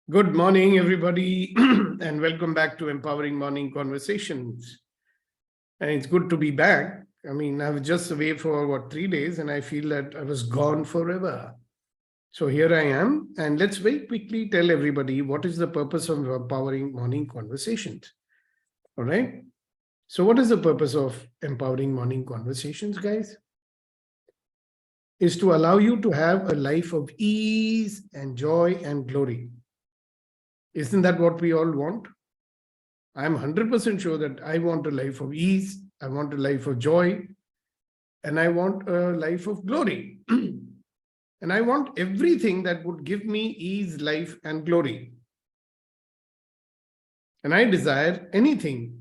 Good morning, everybody, and welcome back to Empowering Morning Conversations. And it's good to be back. I mean, I was just away for 3 days, and I feel that I was gone forever. So here I am, and let's very quickly tell everybody what is the purpose of Empowering Morning Conversations. All right. So, what is the purpose of Empowering Morning Conversations, guys? Is to allow you to have a life of ease and joy and glory. Isn't that what we all want? I'm 100% sure that I want a life of ease, I want a life of joy, and I want a life of glory. And I want everything that would give me ease, life, and glory. And I desire anything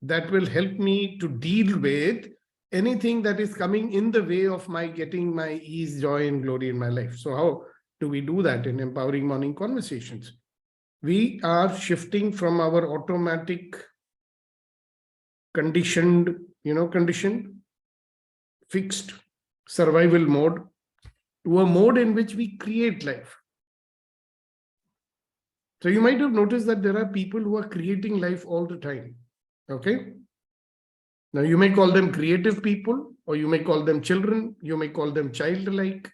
that will help me to deal with anything that is coming in the way of my getting my ease, joy, and glory in my life. So how do we do that in Empowering Morning Conversations? We are shifting from our automatic conditioned, fixed survival mode to a mode in which we create life. So you might have noticed that there are people who are creating life all the time. Okay. Now you may call them creative people, or you may call them children, you may call them childlike.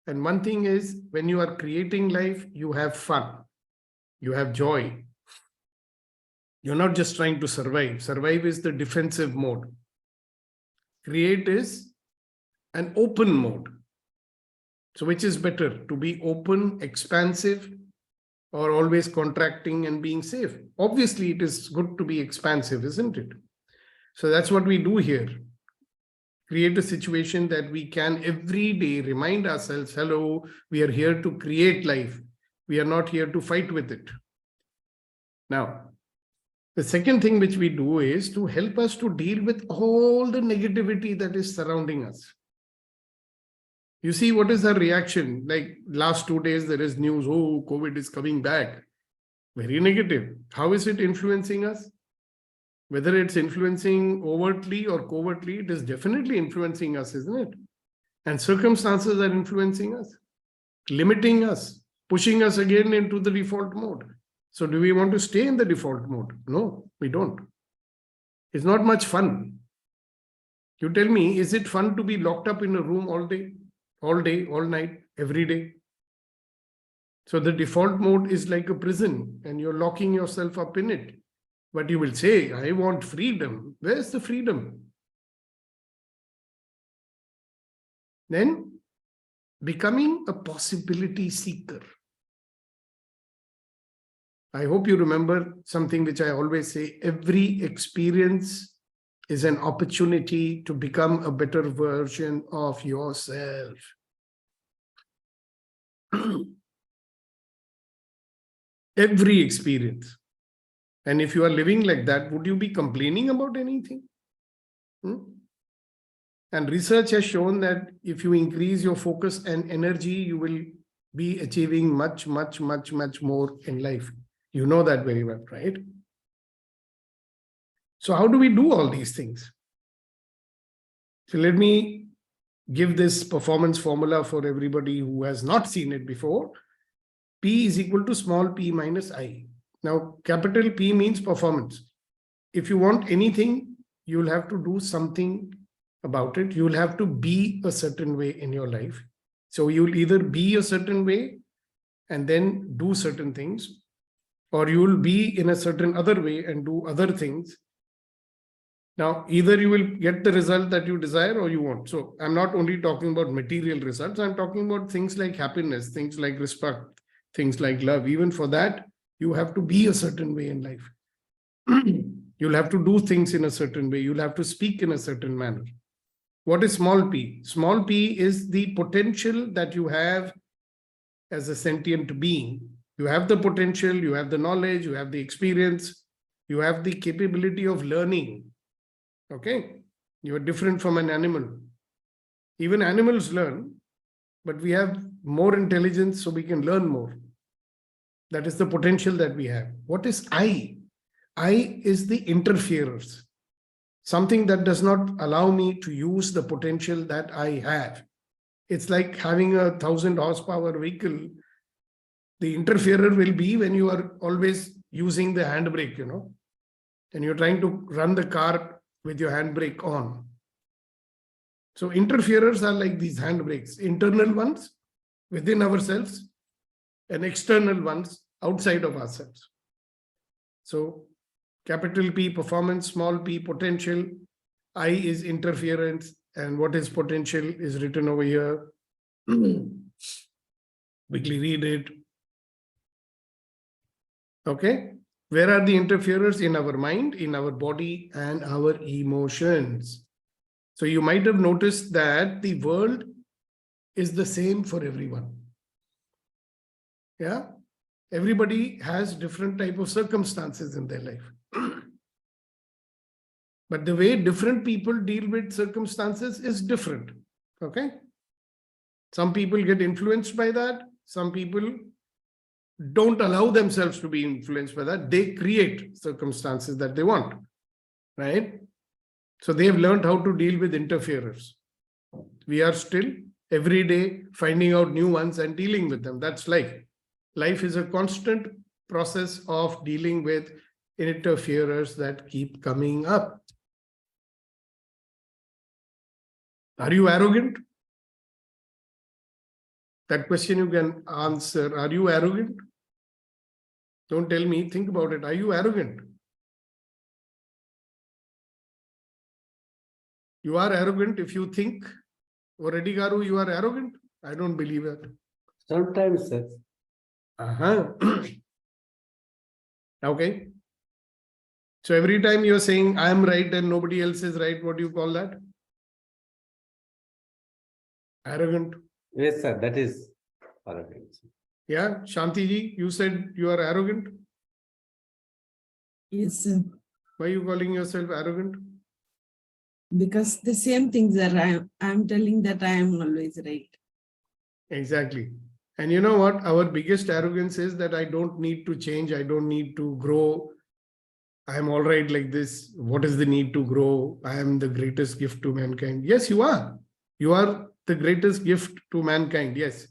And one thing is, when you are creating life, you have fun, you have joy. You're not just trying to survive. Survive is the defensive mode. Create is an open mode. So which is better, to be open, expansive, or always contracting and being safe? Obviously, it is good to be expansive, isn't it? So that's what we do here. Create a situation that we can every day remind ourselves, hello, we are here to create life. We are not here to fight with it. Now, the second thing which we do is to help us to deal with all the negativity that is surrounding us. You see, what is our reaction? Like last 2 days, there is news, oh, COVID is coming back. Very negative. How is it influencing us? Whether it's influencing overtly or covertly, it is definitely influencing us, isn't it? And circumstances are influencing us, limiting us, pushing us again into the default mode. So do we want to stay in the default mode? No, we don't. It's not much fun. You tell me, is it fun to be locked up in a room all day, all night, every day? So the default mode is like a prison and you're locking yourself up in it. But you will say, I want freedom. Where's the freedom? Then becoming a possibility seeker. I hope you remember something which I always say, every experience is an opportunity to become a better version of yourself. Every experience. And if you are living like that, would you be complaining about anything? And research has shown that if you increase your focus and energy, you will be achieving much, much, much, much more in life. You know that very well, right? So how do we do all these things? So let me give this performance formula for everybody who has not seen it before. P is equal to small p minus I. Now, capital P means performance. If you want anything, you'll have to do something about it. You'll have to be a certain way in your life. So you'll either be a certain way and then do certain things, or you'll be in a certain other way and do other things. Now, either you will get the result that you desire or you won't. So I'm not only talking about material results, I'm talking about things like happiness, things like respect, things like love. Even for that, you have to be a certain way in life. You'll have to do things in a certain way. You'll have to speak in a certain manner. What is small p? Small p is the potential that you have as a sentient being. You have the potential, you have the knowledge, you have the experience, you have the capability of learning. Okay? You are different from an animal. Even animals learn, but we have more intelligence so we can learn more. That is the potential that we have. What is I? I is the interferers. Something that does not allow me to use the potential that I have. It's like having a 1,000 horsepower vehicle The interferer will be when you are always using the handbrake, and you're trying to run the car with your handbrake on. So interferers are like these handbrakes, internal ones within ourselves and external ones outside of ourselves. So capital P performance, small p potential, I is interference, and what is potential is written over here. Quickly read it. Okay. Where are the interferers? In our mind, in our body, and our emotions. So you might have noticed that the world is the same for everyone. Yeah. Everybody has different type of circumstances in their life. But the way different people deal with circumstances is different. Okay. Some people get influenced by that. Some people don't allow themselves to be influenced by that. They create circumstances that they want. Right. So they have learned how to deal with interferers. We are still every day finding out new ones and dealing with them. That's life. Life is a constant process of dealing with interferers that keep coming up. Are you arrogant? That question you can answer. Are you arrogant? Don't tell me. Think about it. Are you arrogant? You are arrogant if you think, Reddy Garu, you are arrogant? I don't believe it. Sometimes, sir. Okay. So every time you're saying I am right and nobody else is right, what do you call that? Arrogant. Yes, sir. That is arrogance. Yeah. Shanti ji, you said you are arrogant. Yes, sir. Why are you calling yourself arrogant? Because the same things that I'm telling that I am always right. Exactly. And you know what? Our biggest arrogance is that I don't need to change. I don't need to grow. I'm all right like this. What is the need to grow? I am the greatest gift to mankind. Yes, you are. You are the greatest gift to mankind. Yes.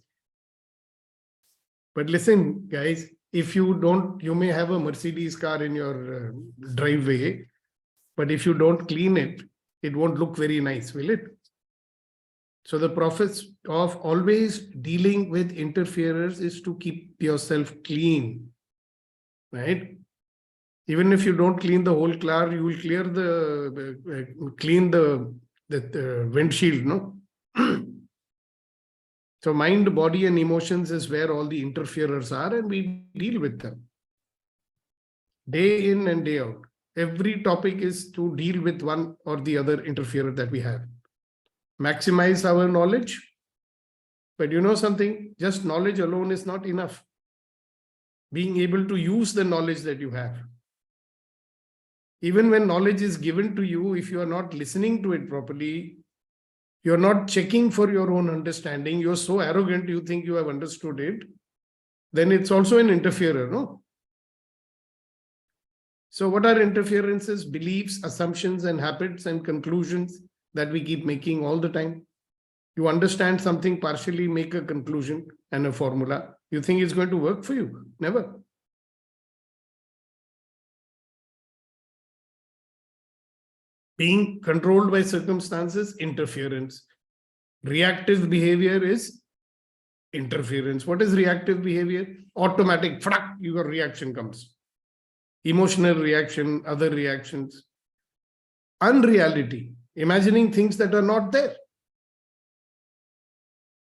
But listen, guys, if you don't, you may have a Mercedes car in your driveway, but if you don't clean it, it won't look very nice, will it? So the process of always dealing with interferers is to keep yourself clean, right? Even if you don't clean the whole car, you will clear clean the windshield, no? So mind, body, and emotions is where all the interferers are, and we deal with them. Day in and day out. Every topic is to deal with one or the other interferer that we have. Maximize our knowledge. But you know something? Just knowledge alone is not enough. Being able to use the knowledge that you have. Even when knowledge is given to you, if you are not listening to it properly, you're not checking for your own understanding, you're so arrogant, you think you have understood it, then it's also an interferer, no? So what are interferences? Beliefs, assumptions, and habits and conclusions that we keep making all the time. You understand something partially, make a conclusion and a formula. You think it's going to work for you? Never. Being controlled by circumstances, interference. Reactive behavior is interference. What is reactive behavior? Automatic, your reaction comes. Emotional reaction, other reactions. Unreality, imagining things that are not there.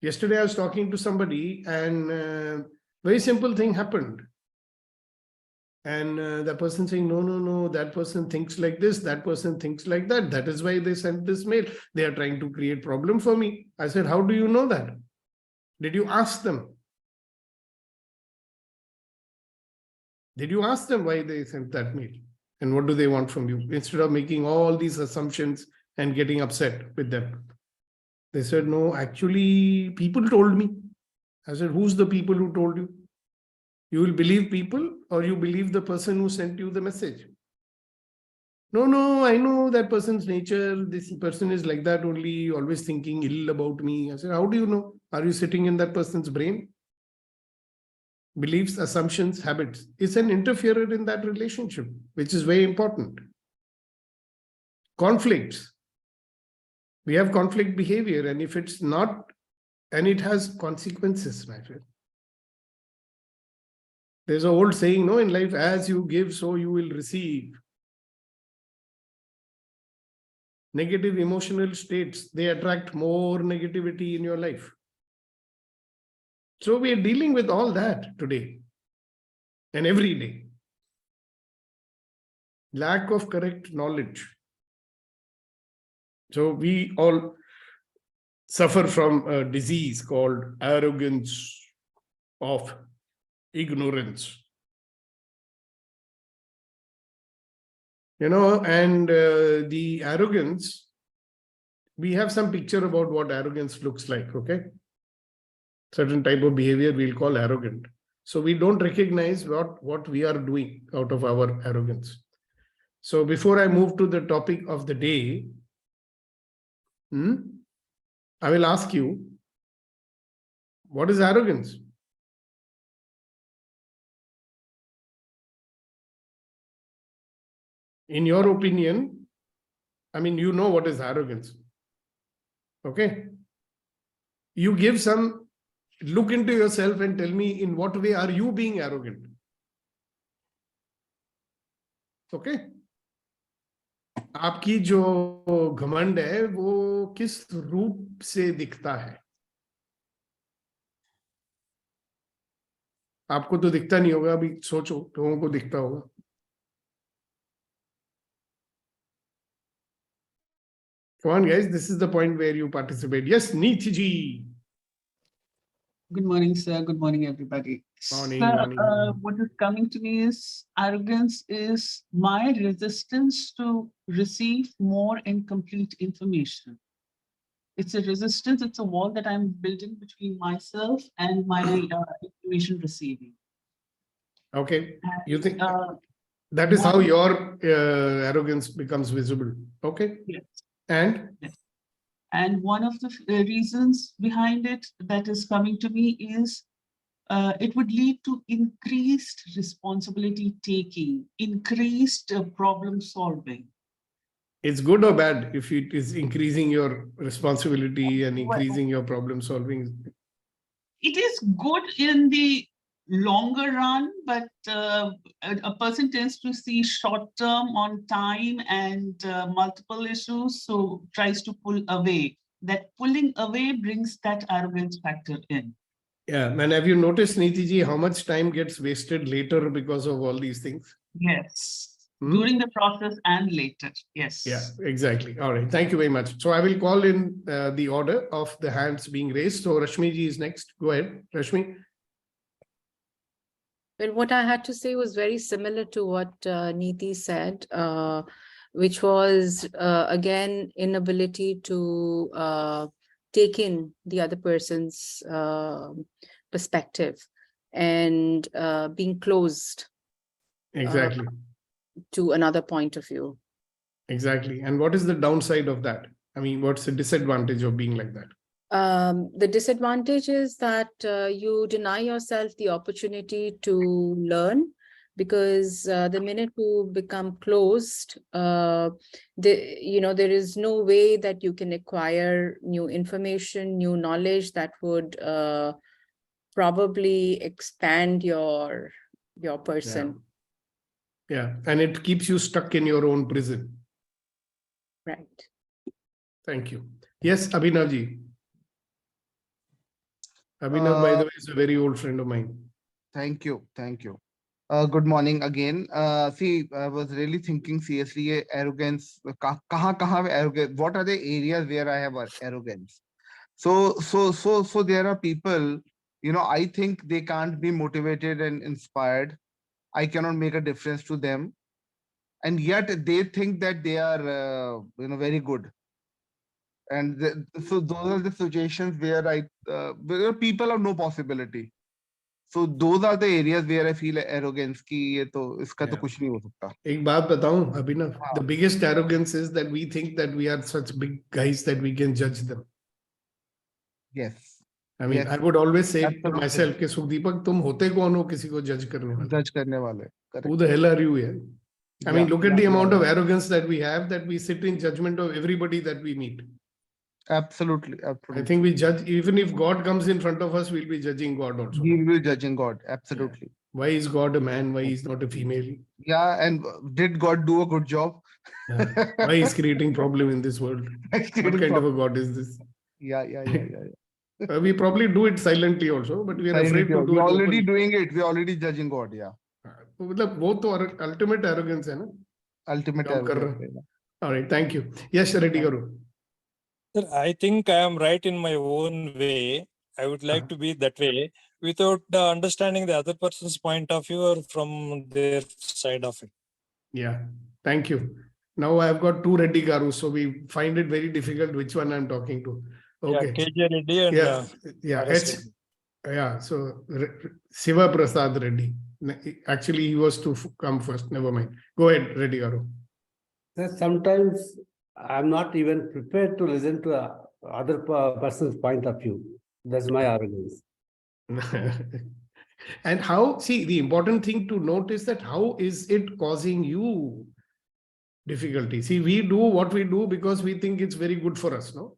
Yesterday I was talking to somebody and very simple thing happened. And the person saying, no, that person thinks like this, that person thinks like that. That is why they sent this mail. They are trying to create problem for me. I said, how do you know that? Did you ask them? Did you ask them why they sent that mail? And what do they want from you? Instead of making all these assumptions and getting upset with them. They said, no, actually, people told me. I said, who's the people who told you? You will believe people or you believe the person who sent you the message? No, I know that person's nature. This person is like that only, always thinking ill about me. I said, how do you know? Are you sitting in that person's brain? beliefs, assumptions, habits, is an interferer in that relationship, which is very important. Conflicts. We have conflict behavior, and if it's not, and it has consequences, my friend. There's an old saying, no, in life, as you give, so you will receive. Negative emotional states, they attract more negativity in your life. So we are dealing with all that today and every day. Lack of correct knowledge. So we all suffer from a disease called arrogance of ignorance. And the arrogance, we have some picture about what arrogance looks like, okay? Certain type of behavior we'll call arrogant. So we don't recognize what we are doing out of our arrogance. So before I move to the topic of the day, I will ask you, what is arrogance? In your opinion, I mean, you know what is arrogance. Okay? You give some look into yourself and tell me in what way are you being arrogant. Okay? आपकी जो घमंड है वो किस रूप से दिखता है? आपको तो दिखता नहीं होगा, अभी सोचो, लोगों को दिखता होगा. Come on, guys, this is the point where you participate. Yes, Neeti ji. Good morning, sir. Good morning, everybody. Morning, Sir, morning. what is coming to me is arrogance is my resistance to receive more and complete information. It's a resistance, it's a wall that I'm building between myself and my information receiving. Okay, you think And, that is how your arrogance becomes visible. Okay, yes. and And one of the reasons behind it that is coming to me is it would lead to increased responsibility taking, increased problem solving. it's good or bad if it is increasing your responsibility and Well, increasing your problem solving? it is good in the longer run, but a person tends to see short term on time and multiple issues, so tries to pull away. That pulling away brings that arrogance factor in. Yeah, and have you noticed, Neeti ji, how much time gets wasted later because of all these things? Yes. During the process and later. Yes. Yeah, exactly. All right. Thank you very much. So I will call in the order of the hands being raised. So Rashmi ji is next. Go ahead, Rashmi. Well, what I had to say was very similar to what Neeti said, which was, again, inability to take in the other person's perspective and being closed Exactly. to another point of view. Exactly. And what is the downside of that? I mean, what's the disadvantage of being like that? The disadvantage is that you deny yourself the opportunity to learn, because the minute you become closed, there is no way that you can acquire new information, new knowledge that would probably expand your person. Yeah, and it keeps you stuck in your own prison. Right. Thank you. Yes, Abhinav ji. Abhinav, by the way, is a very old friend of mine. Thank you. Thank you. Good morning again. See, I was really thinking seriously, arrogance, arrogance, what are the areas where I have arrogance? So there are people, I think they can't be motivated and inspired. I cannot make a difference to them. And yet they think that they are, very good. And so those are the situations where where people have no possibility. So those are the areas where I feel arrogance ki ye to iska to kuch nahi ho sakta. Ek baat bataun, Abhinav. हाँ. The biggest arrogance is that we think that we are such big guys that we can judge them. Yes. I mean, Yes, I would always say to absolutely. myself, कि सुखदीपक तुम होते कौन हो किसी को judge करने वाले? Judge करने वाले. Correct. Who the hell are you here? I mean, Yeah, look at yeah, the yeah, amount of yeah. arrogance that we have, that we sit in judgment of everybody that we meet. Absolutely, I absolutely. think we judge, even if God comes in front of us, we'll be judging God also. We will be judging God. Absolutely. Why is God a man? Why is not a female? Yeah, and did God do a good job? Why is creating problem in this world? What kind of a God is this? Yeah, yeah, yeah, yeah. We probably do it silently also, but we are afraid to do We're it already openly. doing it. We're already judging God. Yeah. मतलब वो तो ultimate arrogance है ना? Ultimate काम कर arrogance. रहा है. All right, thank you. Yes, ready करो. Sir, I think I am right in my own way. I would like to be that way without understanding the other person's point of view or from their side of it. Yeah, thank you. Now I've got two Reddy Garus, so we find it very difficult which one I'm talking to. Okay. Yeah, KJ Reddy and Yeah, RS H. Reddy. Yeah, so Siva Prasad Reddy. Actually, he was to come first. Never mind. Go ahead, Reddy Garu. Sir, sometimes I'm not even prepared to listen to other person's point of view. That's my arrogance. And how, see, the important thing to note is that how is it causing you difficulty? See, we do what we do because we think it's very good for us, no?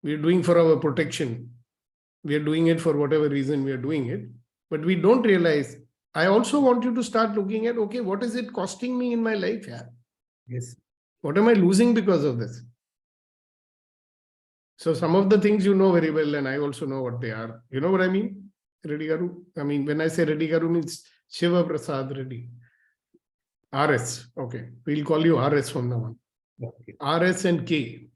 We're doing for our protection. We are doing it for whatever reason we are doing it. But we don't realize, I also want you to start looking at, okay, what is it costing me in my life? Yeah. Yes. What am I losing because of this? So some of the things you know very well, and I also know what they are. You know what I mean? Reddy Garu. I mean, when I say Reddy Garu means Shiva Prasad Reddy. RS. Okay. We'll call you RS from now on. Okay. RS and K.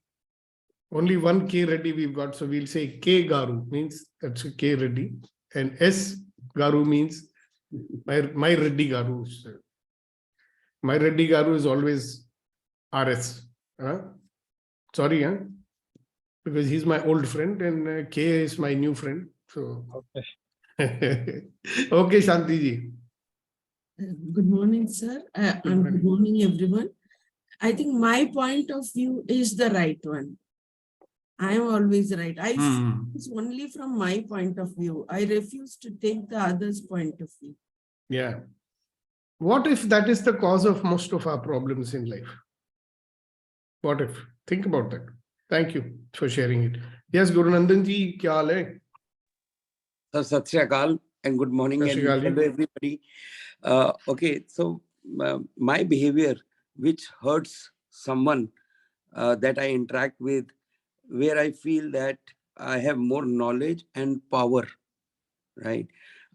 Only one K Reddy we've got. So we'll say K Garu means that's a K Reddy. And S Garu means my Reddy Garu. My Reddy Garu is always RS. Sorry, because he's my old friend and K is my new friend. So, Okay. okay, Shanti ji. Good morning, sir, and good morning, everyone. I think my point of view is the right one. I am always right. I feel it's only from my point of view. I refuse to take the other's point of view. Yeah. What if that is the cause of most of our problems in life? What if? Think about that. Thank you for sharing it. Yes, Guru Nandan ji, kya haal hai? Sir, Sat Shri Akal and good morning Sat Shri and Akal ji. hello everybody. Okay, so my behavior which hurts someone that I interact with, where I feel that I have more knowledge and power, right?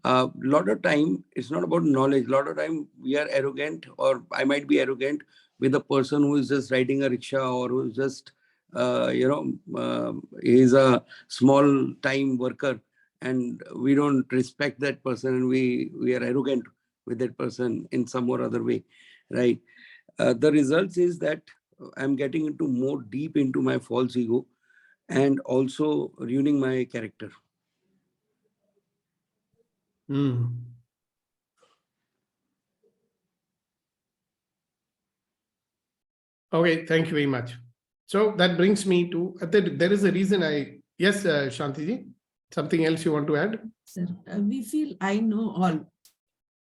Lot of time it's not about knowledge. Lot of time we are arrogant, or I might be arrogant with a person who is just riding a rickshaw or who is just is a small time worker, and we don't respect that person, and we are arrogant with that person in some or other way, right? The results is that I'm getting into more deep into my false ego and also ruining my character. Okay, thank you very much. So that brings me to, there is a reason yes, Shanti ji, something else you want to add? Sir, we feel I know all.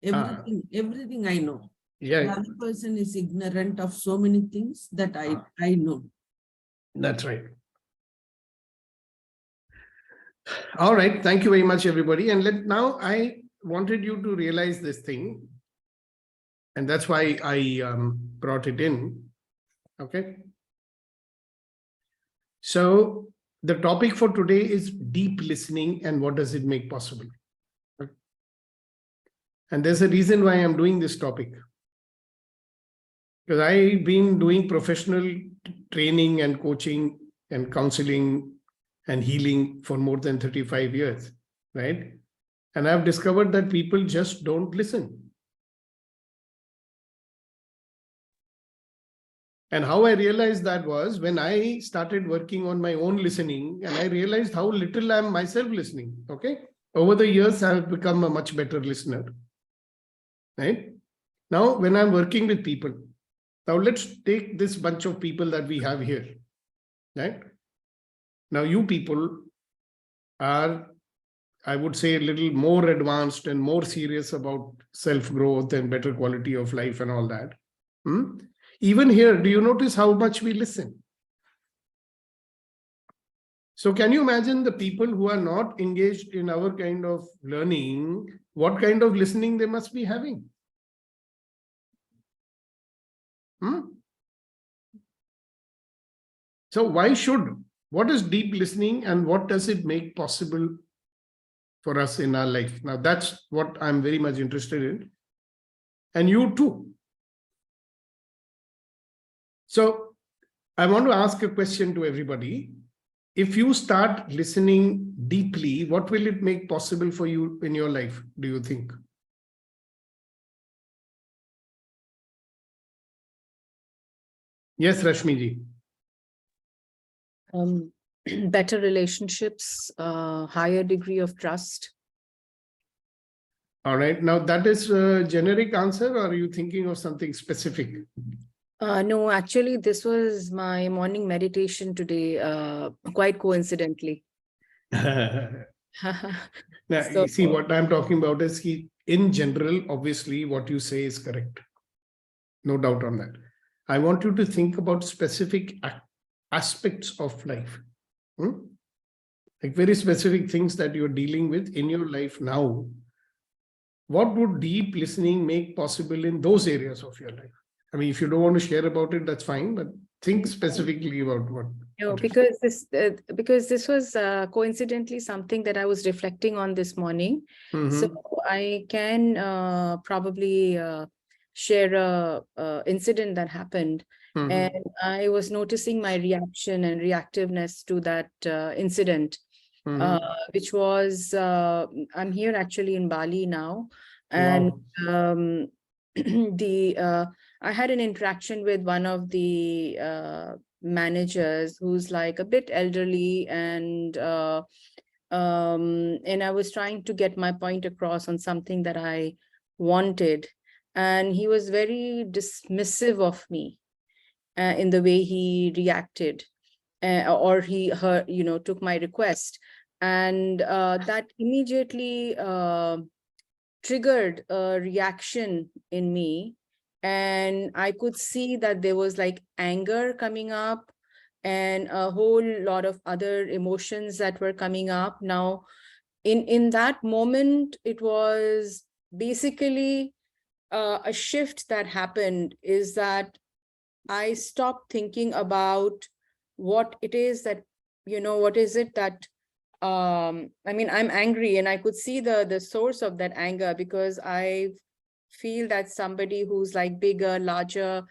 Everything I know. Yeah. The other person is ignorant of so many things that I know. That's right. All right. Thank you very much, everybody. And now I wanted you to realize this thing. And that's why I brought it in. Okay. So the topic for today is deep listening and what does it make possible? And there's a reason why I'm doing this topic. Because I've been doing professional training and coaching and counseling and healing for more than 35 years, right? And I've discovered that people just don't listen. And how I realized that was when I started working on my own listening, and I realized how little I'm myself listening, okay? Over the years, I've become a much better listener, right? Now, when I'm working with people, now let's take this bunch of people that we have here, right? Now, you people are, I would say, a little more advanced and more serious about self-growth and better quality of life and all that. Even here, do you notice how much we listen? So can you imagine the people who are not engaged in our kind of learning, what kind of listening they must be having? So what is deep listening and what does it make possible for us in our life? Now, that's what I'm very much interested in. And you too. So I want to ask a question to everybody. If you start listening deeply, what will it make possible for you in your life, do you think? Yes, Rashmi ji. Better relationships, higher degree of trust. All right. Now, that is a generic answer, or are you thinking of something specific? No, actually, this was my morning meditation today, quite coincidentally. Now, So, you see, what I'm talking about is in general, obviously, what you say is correct. No doubt on that. I want you to think about specific aspects of life. Like very specific things that you're dealing with in your life now. What would deep listening make possible in those areas of your life? I mean, if you don't want to share about it, that's fine, but think specifically about what. no, because this was coincidentally something that I was reflecting on this morning. So I can probably share a incident that happened. And I was noticing my reaction and reactiveness to that incident, which was, I'm here actually in Bali now. And Wow. I had an interaction with one of the managers who's like a bit elderly, and I was trying to get my point across on something that I wanted. And he was very dismissive of me in the way he reacted, or took my request. And that immediately triggered a reaction in me. And I could see that there was like anger coming up and a whole lot of other emotions that were coming up. Now, in that moment, it was basically a shift that happened, is that I stopped thinking about what it is that, what is it that, I mean, I'm angry, and I could see the source of that anger, because I feel that somebody who's like bigger, larger,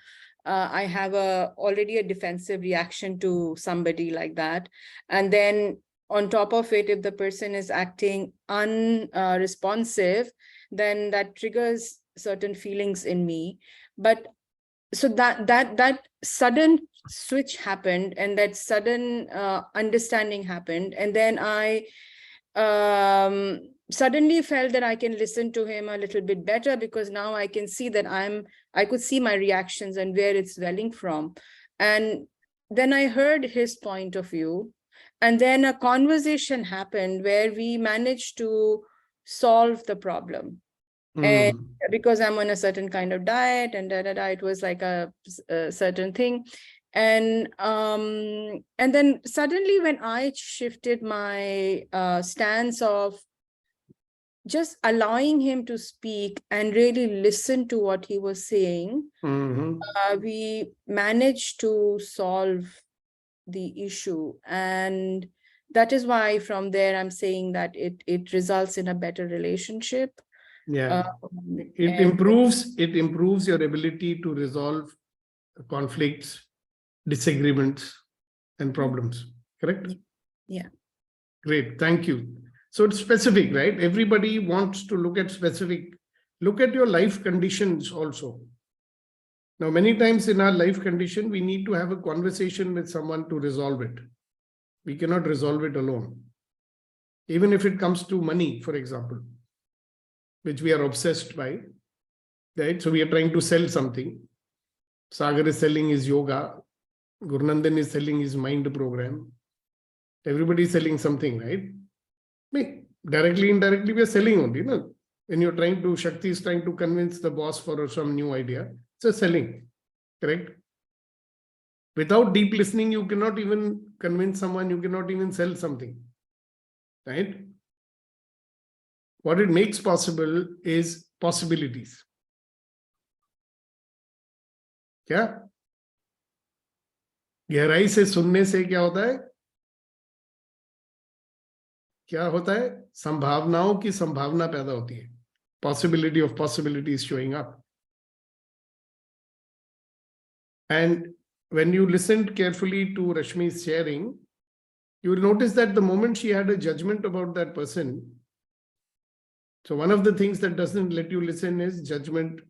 I have already a defensive reaction to somebody like that. And then on top of it, if the person is acting unresponsive, then that triggers certain feelings in me. But so that sudden switch happened, and that sudden understanding happened, and then I suddenly felt that I can listen to him a little bit better, because now I can see that I could see my reactions and where it's welling from. And then I heard his point of view, and then a conversation happened where we managed to solve the problem. And because I'm on a certain kind of diet and it was like a certain thing. And then suddenly when I shifted my stance of just allowing him to speak and really listen to what he was saying, we managed to solve the issue. And that is why from there I'm saying that it results in a better relationship. Yeah, it improves your ability to resolve conflicts, disagreements, and problems. Correct? Yeah. Great, thank you. So it's specific, right? Everybody wants to look at specific. Look at your life conditions also. Now, many times in our life condition, we need to have a conversation with someone to resolve it. We cannot resolve it alone. Even if it comes to money, for example, which we are obsessed by, right? So we are trying to sell something. Sagar is selling his yoga. Gurunandan is selling his mind program. Everybody is selling something, right? Directly, indirectly, we are selling only. No? When you're trying to, Shakti is trying to convince the boss for some new idea. It's a selling, correct? Without deep listening, you cannot even convince someone, you cannot even sell something, right? What it makes possible is possibilities. क्या? गहराई से सुनने से क्या होता है? क्या होता है? संभावनाओं की संभावना पैदा होती है. Possibility of possibilities showing up. And when you listened carefully to Rashmi's sharing, you will notice that the moment she had a judgment about that person, so one of the things that doesn't let you listen is judgment.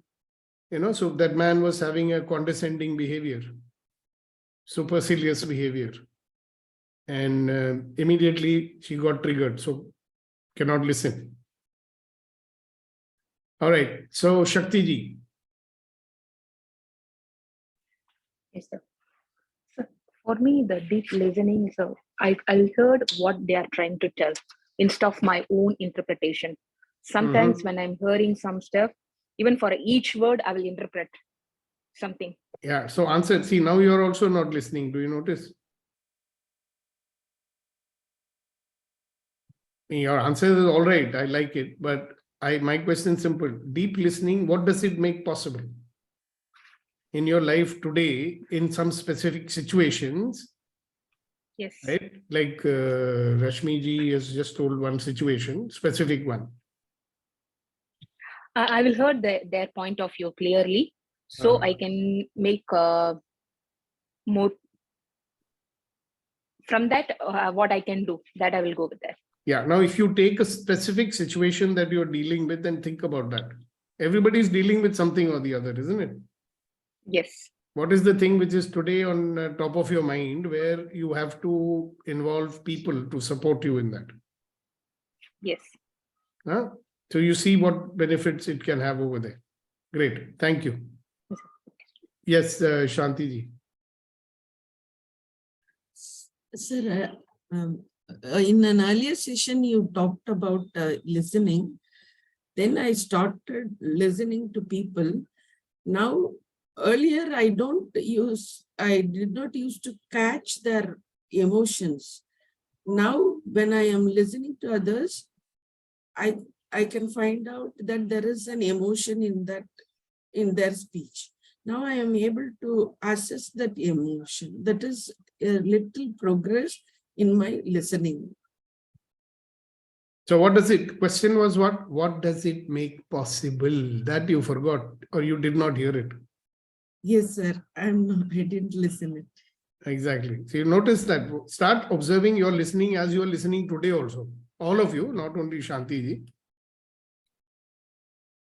So that man was having a condescending behavior, supercilious behavior. And immediately she got triggered, so cannot listen. All right, so Shakti ji. Yes, sir. So for me, the deep listening is I heard what they are trying to tell instead of my own interpretation. Sometimes when I'm hearing some stuff, even for each word, I will interpret something. Yeah, so answer. See, now you're also not listening. Do you notice? Your answer is all right. I like it. But my question is simple. Deep listening, what does it make possible? In your life today, in some specific situations, Yes. right? Like Rashmi ji has just told one situation, specific one. I will hear their point of view clearly, so I can make more from that. What I can do, that I will go with that. Yeah. Now, if you take a specific situation that you're dealing with and think about that, everybody's dealing with something or the other, isn't it? Yes. What is the thing which is today on top of your mind where you have to involve people to support you in that? Yes. Huh? So you see what benefits it can have over there. Great. Thank you. Yes, Shanti ji. Sir, in an earlier session, you talked about listening. Then I started listening to people. Now, earlier, I did not use to catch their emotions. Now, when I am listening to others, I can find out that there is an emotion in their speech. Now I am able to assess that emotion. That is a little progress in my listening. So what does it, question was what does it make possible? That you forgot or you did not hear it. Yes, sir. I didn't listen it. Exactly. So you notice that. Start observing your listening as you are listening today also. All of you, not only Shanti ji.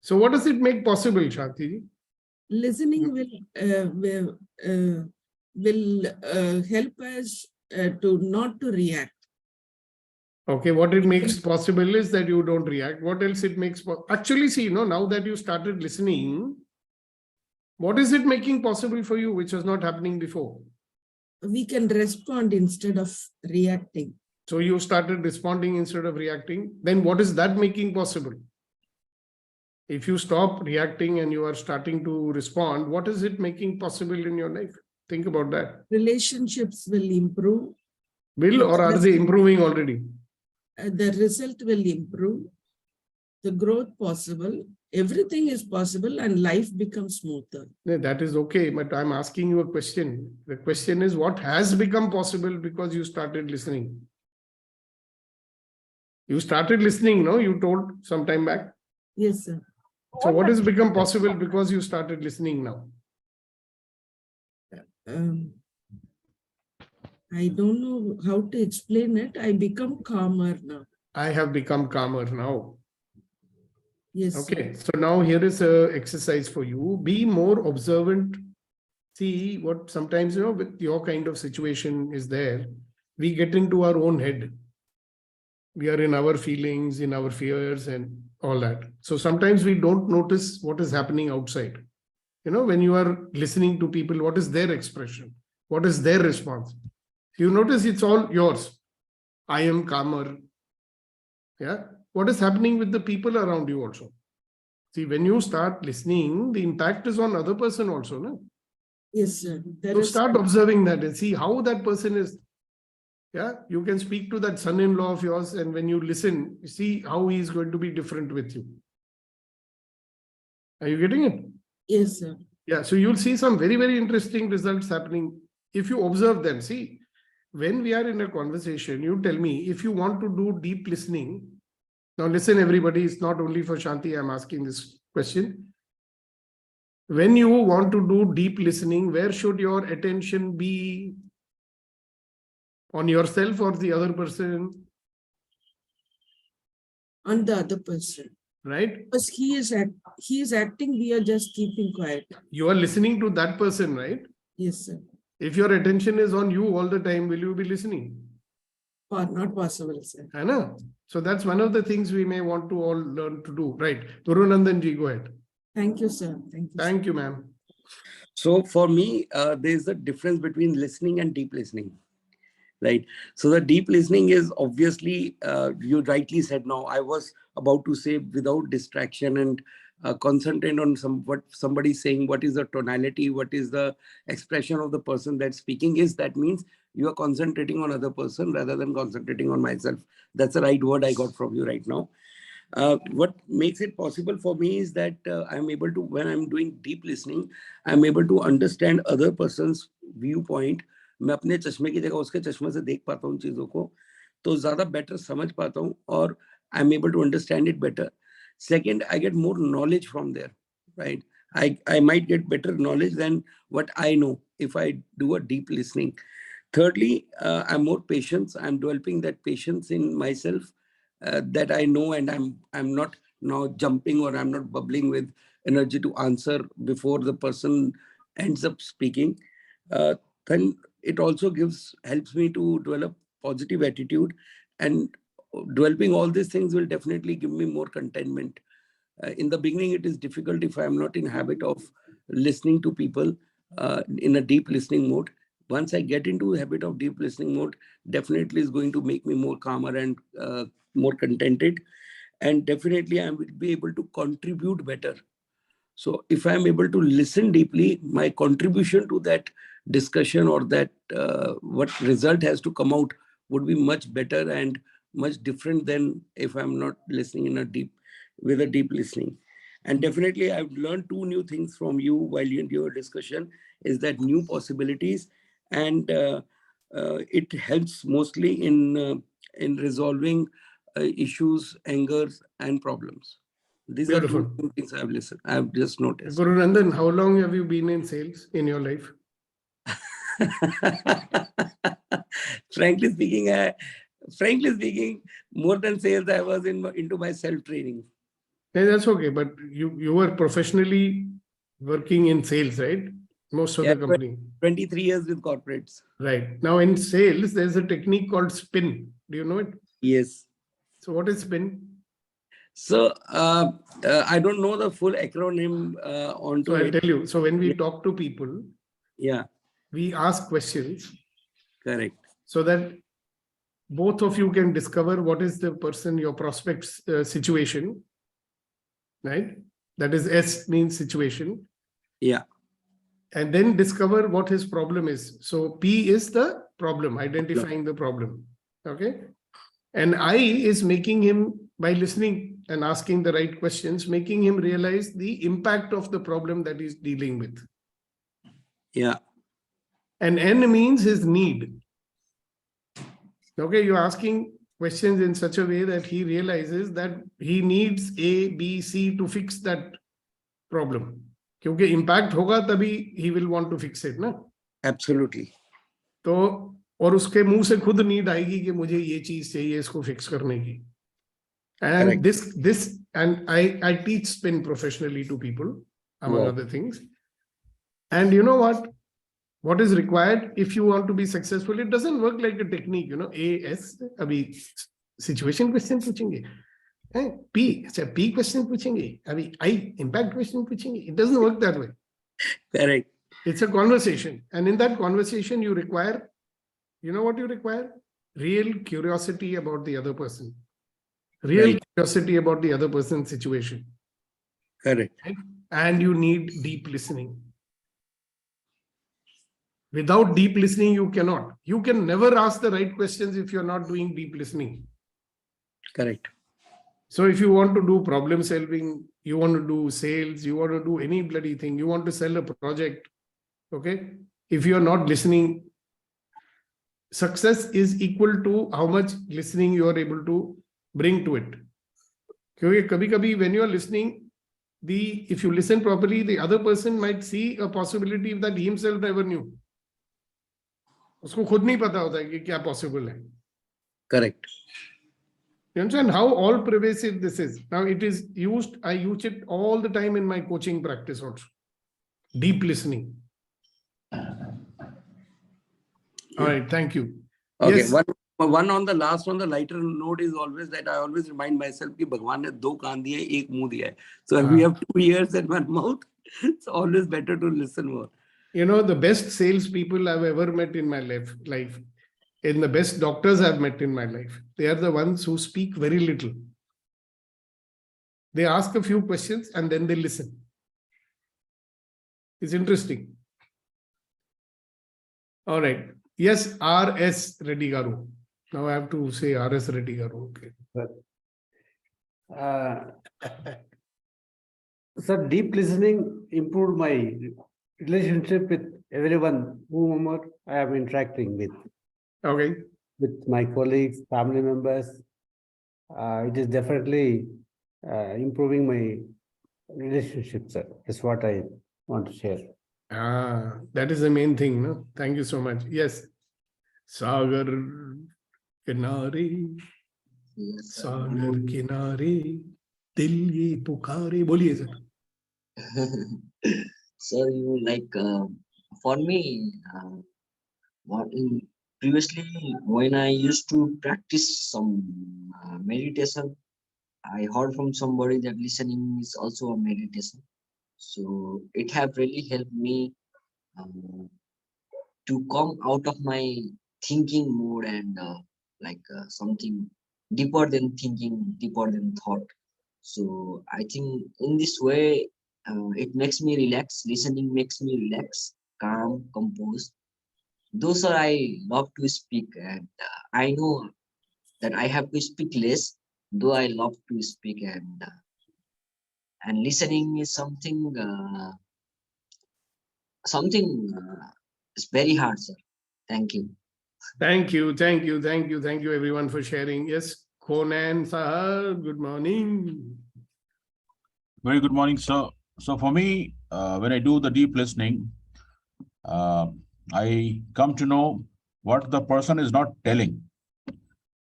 So what does it make possible, Shanti ji? Listening will help us to not to react. Okay, what it makes possible is that you don't react. What else it makes? Actually, see, now that you started listening, what is it making possible for you, which was not happening before? We can respond instead of reacting. So you started responding instead of reacting. Then what is that making possible? If you stop reacting and you are starting to respond, what is it making possible in your life? Think about that. Relationships will improve. Will or are they improving already? The result will improve. The growth possible. Everything is possible and life becomes smoother. That is okay, but I'm asking you a question. The question is what has become possible because you started listening? You started listening, no? You told some time back. Yes, sir. So what has become possible because you started listening now? I don't know how to explain it. I become calmer now. I have become calmer now. Yes. Okay, so now here is an exercise for you. Be more observant. See what sometimes, with your kind of situation is there, we get into our own head. We are in our feelings, in our fears and all that. So sometimes we don't notice what is happening outside. When you are listening to people, what is their expression? What is their response? You notice it's all yours. I am calmer. Yeah. What is happening with the people around you also? See, when you start listening, the impact is on other person also. No? Yes, sir. There So is start observing that and see how that person is. Yeah. You can speak to that son-in-law of yours, and when you listen, see how he is going to be different with you. Are you getting it? Yes, sir. Yeah. So you'll see some very, very interesting results happening if you observe them. See, when we are in a conversation, you tell me if you want to do deep listening. Now, listen, everybody, it's not only for Shanti, I'm asking this question. When you want to do deep listening, where should your attention be? On yourself or the other person? On the other person. Right? Because he is acting, we are just keeping quiet. You are listening to that person, right? Yes, sir. If your attention is on you all the time, will you be listening? Or not possible, sir. I know. So that's one of the things we may want to all learn to do. Right. Gurunandan ji, go ahead. Thank you, sir. Thank you. Thank you, ma'am. So for me, there's a difference between listening and deep listening. Right. So the deep listening is obviously, you rightly said now, I was about to say without distraction and concentrate on what somebody's saying, what is the tonality, what is the expression of the person that's speaking is, that means you are concentrating on other person rather than concentrating on myself. That's the right word I got from you right now. What makes it possible for me is that I'm able to, when I'm doing deep listening, I'm able to understand other person's viewpoint. मैं अपने चश्मे की जगह उसके चश्मे से देख पाता हूँ चीजों को, तो ज्यादा बेटर समझ पाता हूँ और I'm able to understand it better. Second, I get more knowledge from there, right? I might get better knowledge than what I know if I do a deep listening. Thirdly, I'm more patient. I'm developing that patience in myself, that I know, and I'm not now jumping or I'm not bubbling with energy to answer before the person ends up speaking. Then it also helps me to develop positive attitude, and developing all these things will definitely give me more contentment. In the beginning, it is difficult if I'm not in habit of listening to people in a deep listening mode. Once I get into a habit of deep listening mode, definitely is going to make me more calmer and more contented. And definitely I will be able to contribute better. So if I'm able to listen deeply, my contribution to that discussion or that what result has to come out would be much better and much different than if I'm not listening with a deep listening. And definitely I've learned two new things from you while in your discussion, is that new possibilities, and it helps mostly in resolving issues, angers, and problems. These Beautiful. are two things I've just noticed. Gurunandan, how long have you been in sales in your life? Frankly speaking, more than sales, I was into my self-training. Yeah, that's okay. But you were professionally working in sales, right? Most of the company. 23 years with corporates. Right. Now in sales, there's a technique called spin. Do you know it? Yes. So what is spin? So I don't know the full acronym onto So I'll it. tell you. So when we talk to people, Yeah, we ask questions correct. so that both of you can discover what is the person, your prospect's situation, right? That is S means situation. Yeah. And then discover what his problem is. So P is the problem, identifying the problem. Okay. And I is making him, by listening and asking the right questions, making him realize the impact of the problem that he's dealing with. Yeah. And N means his need. Okay, you're asking questions in such a way that he realizes that he needs A, B, C to fix that problem. क्योंकि impact होगा तभी he will want to fix it, ना? Absolutely. तो और उसके मुंह से खुद नीड आएगी कि मुझे ये चीज चाहिए इसको फिक्स करने की. And this and I teach spin professionally to people, among other things. And you know what is required if you want to be successful? It doesn't work like a technique, you know. A, S, abhi situation question पूछेंगे. P, P question पूछेंगे. Abhi I, impact question पूछेंगे. It doesn't work that way. Correct. It's a conversation. And in that conversation, you require, you know what you require? Real curiosity about the other person. Real Right. curiosity about the other person's situation. Correct. Right? And you need deep listening. Without deep listening, you cannot. You can never ask the right questions if you're not doing deep listening. Correct. So if you want to do problem solving, you want to do sales, you want to do any bloody thing, you want to sell a project, okay? If you're not listening, success is equal to how much listening you are able to bring to it. Because kabhi-kabhi when you are listening, if you listen properly, the other person might see a possibility that he himself never knew. उसको खुद नहीं पता होता है कि क्या possible है. Correct. You understand how all pervasive this is? Now it is used, I use it all the time in my coaching practice also. Deep listening. All right, thank you. Okay, Yes. one on the last, on the lighter note is always that I always remind myself कि भगवान ने 2 कान दिए, 1 मुंह दिया है. So if we have 2 ears and 1 mouth, it's always better to listen more. You know, the best salespeople I've ever met in my life, and the best doctors I've met in my life, they are the ones who speak very little. They ask a few questions and then they listen. It's interesting. All right. Yes, R.S. Reddy Garu. Now I have to say R.S. Reddy Garu. Okay. So deep listening improved my relationship with everyone whom I am interacting with. Okay. With my colleagues, family members. It is definitely improving my relationship, sir. That's what I want to share. That is the main thing. No? Thank you so much. Yes. Sagar Kinare. Sagar Kinare. Dil ye pukare. Boliye sir. So you for me, previously when I used to practice some meditation, I heard from somebody that listening is also a meditation. So it have really helped me to come out of my thinking mode and something deeper than thinking, deeper than thought. So I think in this way, it makes me relax. Listening makes me relax, calm, composed. Those are I love to speak, and I know that I have to speak less, though I love to speak, and listening is something it's very hard, sir. Thank you. Thank you, thank you, thank you, thank you everyone for sharing. Yes, Conan Sahar, good morning. Very good morning, sir. So for me, when I do the deep listening, I come to know what the person is not telling.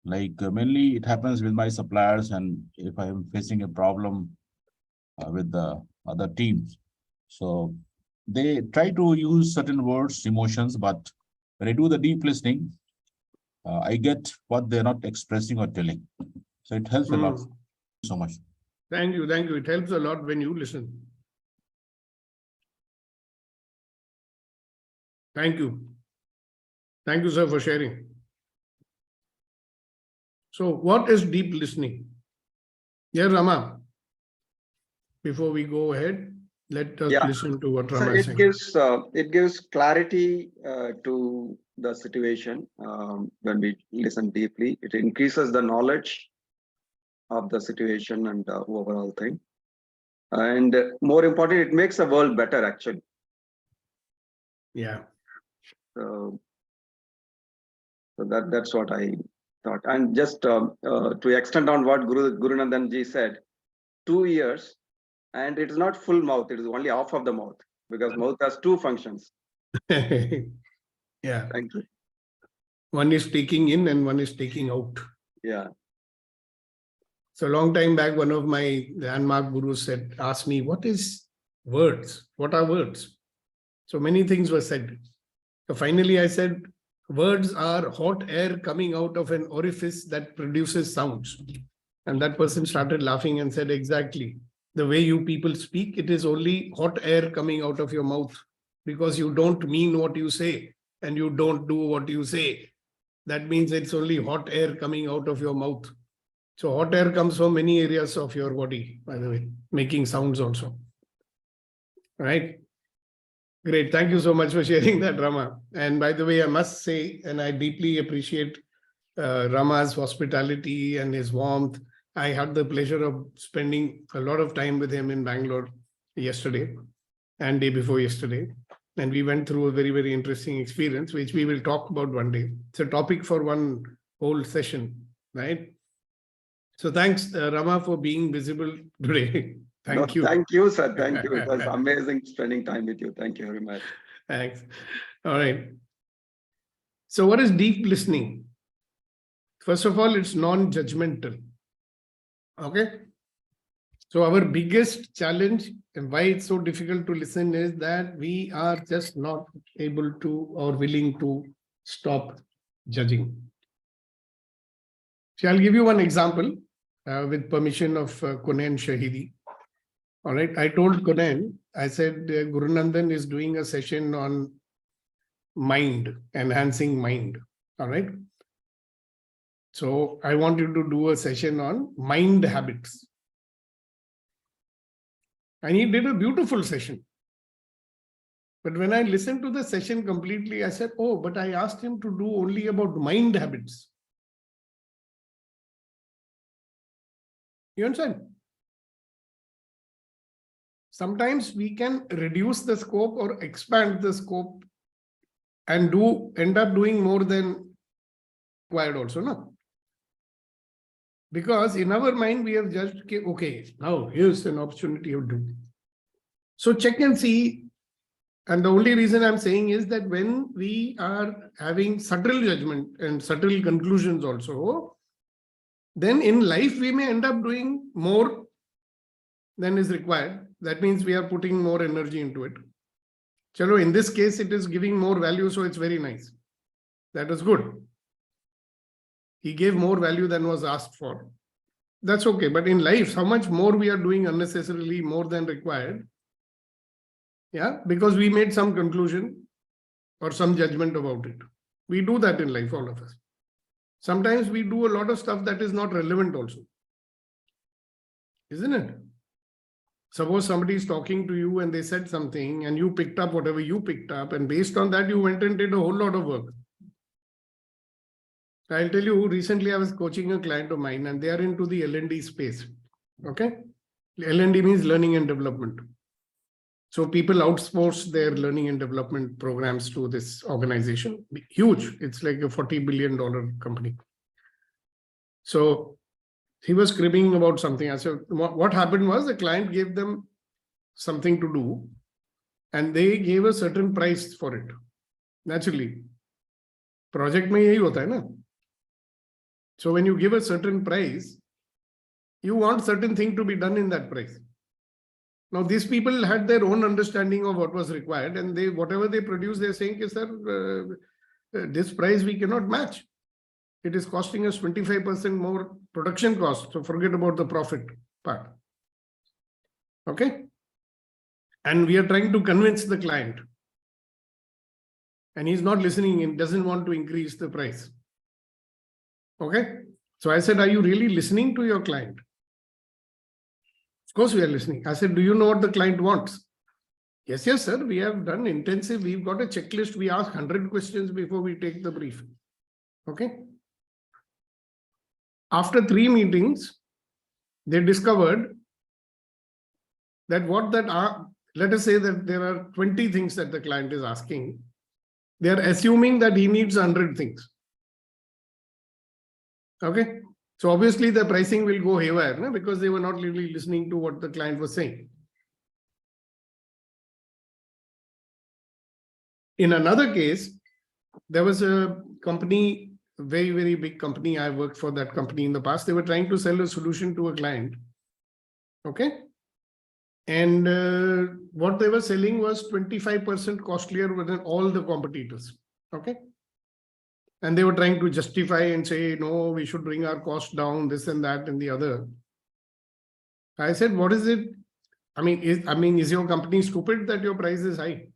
Like mainly it happens with my suppliers, and if I am facing a problem with the other teams. So they try to use certain words, emotions, but when I do the deep listening, I get what they're not expressing or telling. So it helps a lot. Thank you so much. Thank you, thank you. It helps a lot when you listen. Thank you. Thank you, sir, for sharing. So what is deep listening? Yeah, Rama. Before we go ahead, let us listen to what Rama is saying. It gives clarity to the situation when we listen deeply. It increases the knowledge of the situation and the overall thing. And more important, it makes the world better, actually. Yeah. So that's what I thought. And just to extend on what Guru Nandan ji said, 2 years, and it is not full mouth, it is only half of the mouth, because mouth has 2 functions. Yeah. Thank you. One is taking in and one is taking out. Yeah. So a long time back, one of my landmark gurus asked me, what is words? What are words? So many things were said. So finally I said, words are hot air coming out of an orifice that produces sounds. And that person started laughing and said, exactly. The way you people speak, it is only hot air coming out of your mouth because you don't mean what you say and you don't do what you say. That means it's only hot air coming out of your mouth. So hot air comes from many areas of your body, by the way, making sounds also. Right? Great. Thank you so much for sharing that, Rama. And by the way, I must say, and I deeply appreciate Rama's hospitality and his warmth. I had the pleasure of spending a lot of time with him in Bangalore yesterday and day before yesterday. And we went through a very, very interesting experience, which we will talk about one day. It's a topic for one whole session, right? So thanks, Rama, for being visible today. Thank you. Thank you, sir. Thank you. It was amazing spending time with you. Thank you very much. Thanks. All right. So what is deep listening? First of all, it's non-judgmental. Okay. So our biggest challenge and why it's so difficult to listen is that we are just not able to or willing to stop judging. So I'll give you one example with permission of Kunen Shahidi. All right. I told Kunen, I said, Guru Nandan is doing a session on mind, enhancing mind. All right. So I want you to do a session on mind habits. And he did a beautiful session. But when I listened to the session completely, I said, oh, but I asked him to do only about mind habits. You understand? Sometimes we can reduce the scope or expand the scope and end up doing more than required also, no? Because in our mind, we have judged, okay, now here's an opportunity to do. So check and see. And the only reason I'm saying is that when we are having subtle judgment and subtle conclusions also, then in life, we may end up doing more than is required. That means we are putting more energy into it. Chalo, in this case, it is giving more value, so it's very nice. That is good. He gave more value than was asked for. That's okay. But in life, how much more we are doing unnecessarily, more than required. Yeah, because we made some conclusion or some judgment about it. We do that in life, all of us. Sometimes we do a lot of stuff that is not relevant also. Isn't it? Suppose somebody is talking to you and they said something and you picked up whatever you picked up, and based on that, you went and did a whole lot of work. I'll tell you, recently I was coaching a client of mine and they are into the L&D space. Okay. L&D means learning and development. So people outsource their learning and development programs to this organization. Huge. It's like a $40 billion company. So he was cribbing about something. I said, what happened was the client gave them something to do and they gave a certain price for it. Naturally. Project mein yahi hota hai na? So when you give a certain price, you want certain thing to be done in that price. Now, these people had their own understanding of what was required, and they whatever they produce, they're saying, sir, this price we cannot match. It is costing us 25% more production cost. So forget about the profit part. Okay. And we are trying to convince the client. And he's not listening and doesn't want to increase the price. Okay. So I said, are you really listening to your client? Of course we are listening. I said, do you know what the client wants? Yes, sir. We have done intensive. We've got a checklist. We ask 100 questions before we take the brief. Okay. After 3 meetings, they discovered that let us say that there are 20 things that the client is asking. They are assuming that he needs 100 things. Okay. So obviously the pricing will go haywire, no? Because they were not really listening to what the client was saying. In another case, there was a company, very, very big company. I worked for that company in the past. They were trying to sell a solution to a client. Okay. And what they were selling was 25% costlier than all the competitors. Okay. And they were trying to justify and say, no, we should bring our cost down, this and that and the other. I said, what is it? Is your company stupid that your price is high?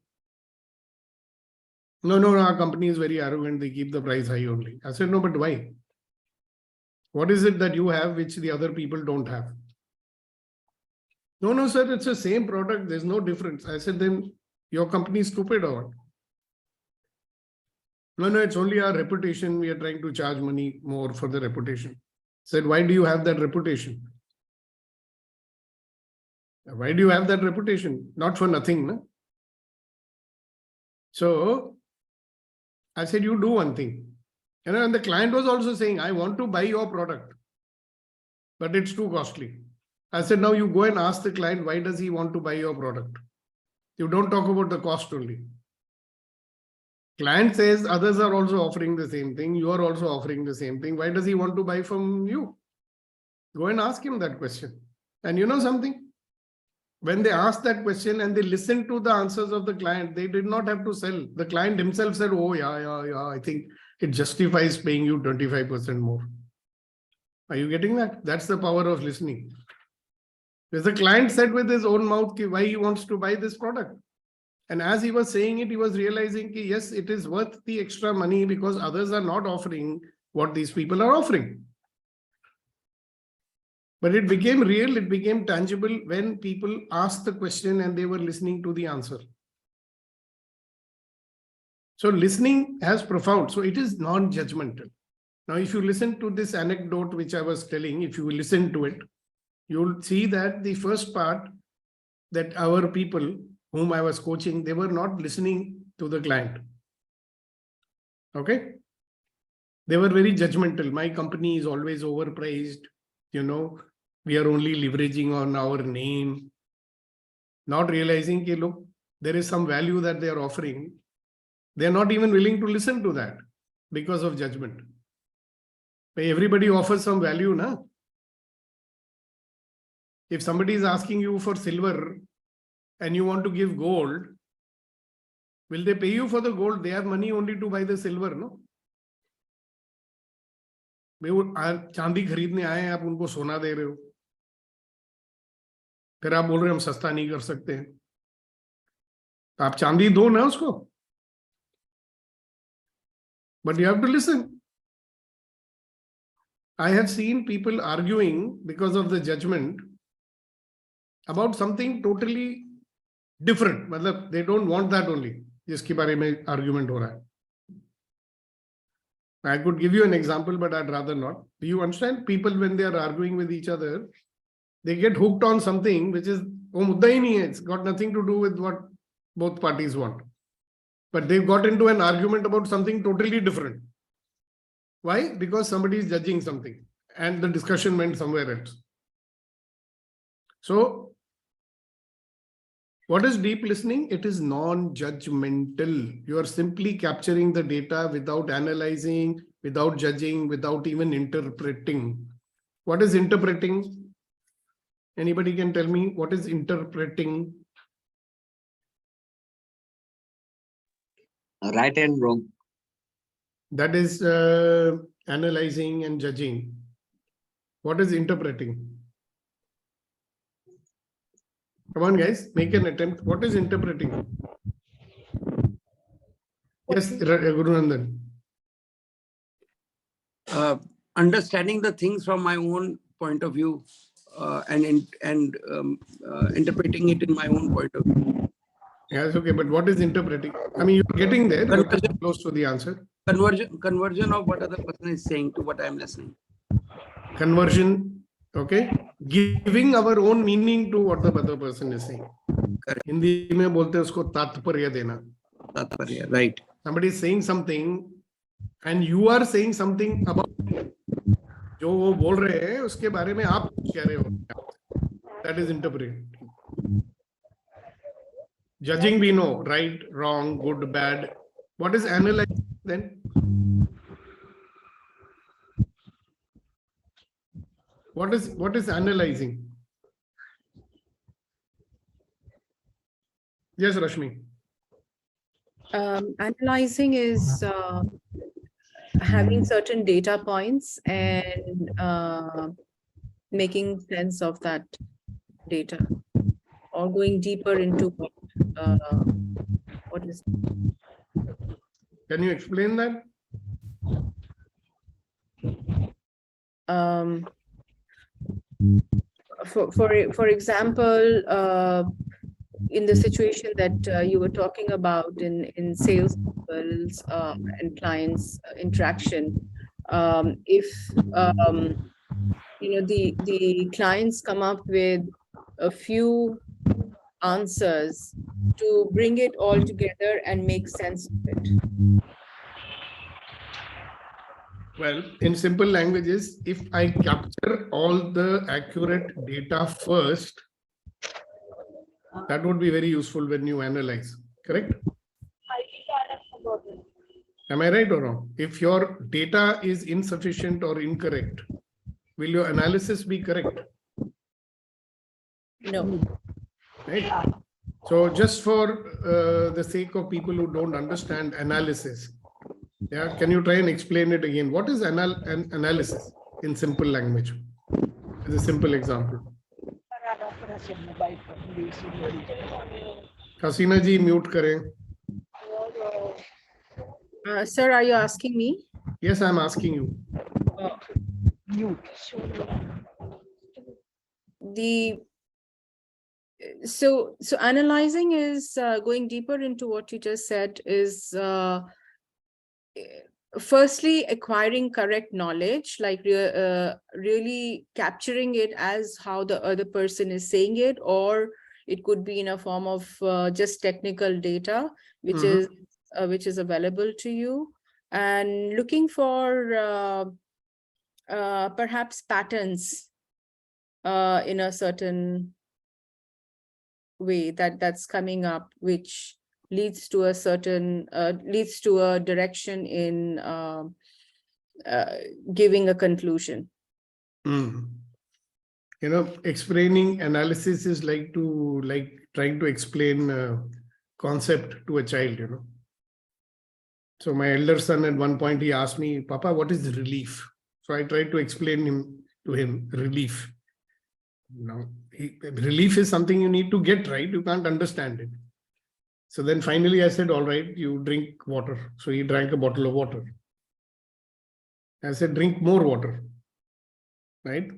No, our company is very arrogant. They keep the price high only. I said, no, but why? What is it that you have which the other people don't have? No, no, sir, it's the same product. There's no difference. I said, then your company is stupid or what? No, no, it's only our reputation. We are trying to charge money more for the reputation. Said, why do you have that reputation? Why do you have that reputation? Not for nothing, no? So I said, you do one thing. And the client was also saying, I want to buy your product, but it's too costly. I said, now you go and ask the client, why does he want to buy your product? You don't talk about the cost only. Client says others are also offering the same thing. You are also offering the same thing. Why does he want to buy from you? Go and ask him that question. And you know something? When they asked that question and they listened to the answers of the client, they did not have to sell. The client himself said, oh, yeah, I think it justifies paying you 25% more. Are you getting that? That's the power of listening. Because the client said with his own mouth why he wants to buy this product. And as he was saying it, he was realizing that yes, it is worth the extra money because others are not offering what these people are offering. But it became real, it became tangible when people asked the question and they were listening to the answer. So listening has profound. So it is non-judgmental. Now, if you listen to this anecdote which I was telling, if you listen to it, you'll see that the first part that our people whom I was coaching, they were not listening to the client. Okay? They were very judgmental. My company is always overpriced. You know, we are only leveraging on our name. Not realizing, that, look, there is some value that they are offering. They are not even willing to listen to that because of judgment. Everybody offers some value, na? If somebody is asking you for silver and you want to give gold, will they pay you for the gold? They have money only to buy the silver, no? चांदी खरीदने आए हैं, आप उनको सोना दे रहे हो, फिर आप बोल रहे हम सस्ता नहीं कर सकते हैं, तो आप चांदी दो ना उसको. But you have to listen. I have seen people arguing because of the judgment about something totally different. मतलब they don't want that only. जिसके बारे में argument हो रहा है. I could give you an example, but I'd rather not. Do you understand? People, when they are arguing with each other, they get hooked on something which is, oh, mudda hi nahi hai. It's got nothing to do with what both parties want. But they've got into an argument about something totally different. Why? Because somebody is judging something and the discussion went somewhere else. So, what is deep listening? It is non-judgmental. You are simply capturing the data without analyzing, without judging, without even interpreting. What is interpreting? Anybody can tell me what is interpreting? Right and wrong. That is analyzing and judging. What is interpreting? Come on, guys, make an attempt. What is interpreting? Yes, Guru Nandan. Understanding the things from my own point of view and interpreting it in my own point of view. Yes, okay, but what is interpreting? I mean, you're getting there. You're close to the answer. Conversion of what other person is saying to what I'm listening. Conversion, okay? Giving our own meaning to what the other person is saying. Hindi में बोलते हैं उसको तात्पर्य देना. Tatparya, right. Somebody is saying something and you are saying something about जो वो बोल रहे हैं उसके बारे में आप कह रहे हो. That is interpreting. Judging we know, right, wrong, good, bad. What is analyzing then? What is analyzing? Yes, Rashmi. Analyzing is having certain data points and making sense of that data or going deeper into what is. Can you explain that? For example, in the situation that you were talking about in sales people's and clients interaction, if the clients come up with a few answers to bring it all together and make sense of it. Well, in simple languages, if I capture all the accurate data first, that would be very useful when you analyze, correct? Am I right or wrong? If your data is insufficient or incorrect, will your analysis be correct? No. Right? So just for the sake of people who don't understand analysis, yeah, can you try and explain it again? What is analysis in simple language? As a simple example. Hasina ji, mute kare. Sir, are you asking me? Yes, I'm asking you. So analyzing is going deeper into what you just said is firstly acquiring correct knowledge, like really capturing it as how the other person is saying it, or it could be in a form of just technical data which is available to you, and looking for perhaps patterns in a certain way that's coming up, which leads to a certain leads to a direction in giving a conclusion. Explaining analysis is like trying to explain a concept to a child, So my elder son, at one point, he asked me, Papa, what is relief? So I tried to explain to him relief. Relief is something you need to get right. You can't understand it. So then finally I said, all right, you drink water. So he drank a bottle of water. I said, drink more water. Right?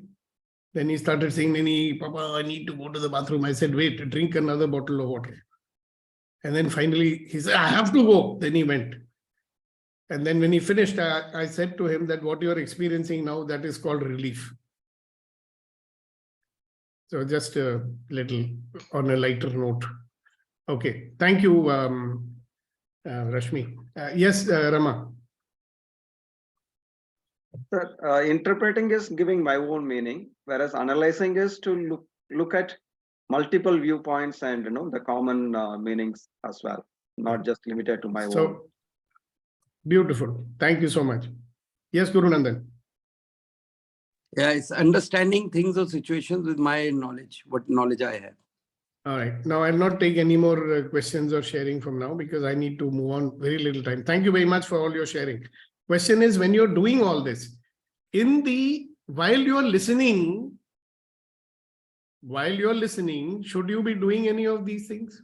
Then he started saying, Papa, I need to go to the bathroom. I said, wait, drink another bottle of water. And then finally he said, I have to go. Then he went. And then when he finished, I said to him that what you are experiencing now, that is called relief. So just a little on a lighter note. Okay, thank you, Rashmi. Yes, Rama. Interpreting is giving my own meaning, whereas analyzing is to look at multiple viewpoints and the common meanings as well, not just limited to my own. Beautiful. Thank you so much. Yes, Guru Nandan. Yeah, it's understanding things or situations with my knowledge, what knowledge I have. All right. Now, I'll not take any more questions or sharing from now because I need to move on very little time. Thank you very much for all your sharing. Question is, when you're doing all this, while you're listening, should you be doing any of these things?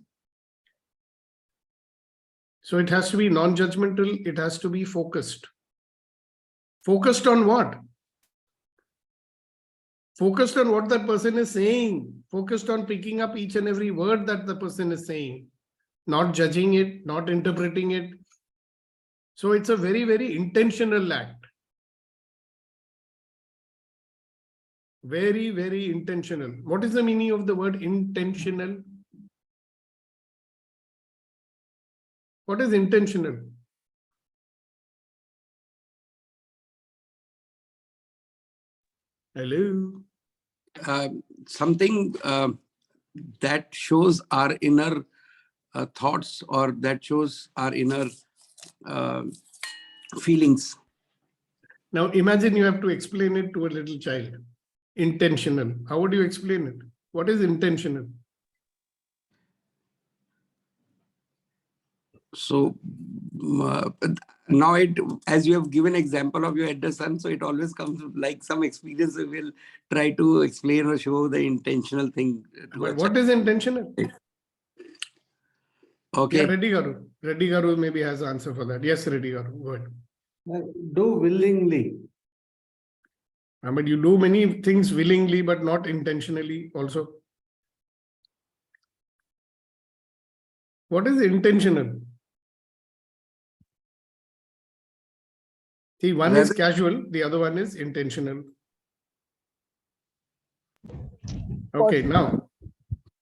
So it has to be non-judgmental. It has to be focused. Focused on what? Focused on what that person is saying. Focused on picking up each and every word that the person is saying. Not judging it, not interpreting it. So it's a very, very intentional act. Very, very intentional. What is the meaning of the word intentional? What is intentional? Hello? Something that shows our inner thoughts, or that shows our inner feelings. Now imagine you have to explain it to a little child. Intentional. How would you explain it? What is intentional? So now as you have given example of your elder son, so it always comes like some experience we will try to explain or show the intentional thing. What is intentional? Okay. Yeah, Reddy Garu. Reddy Garu maybe has an answer for that. Yes, Reddy Garu. Go ahead. Do willingly. But you do many things willingly, but not intentionally also. What is intentional? See, one is casual, the other one is intentional. Okay, now.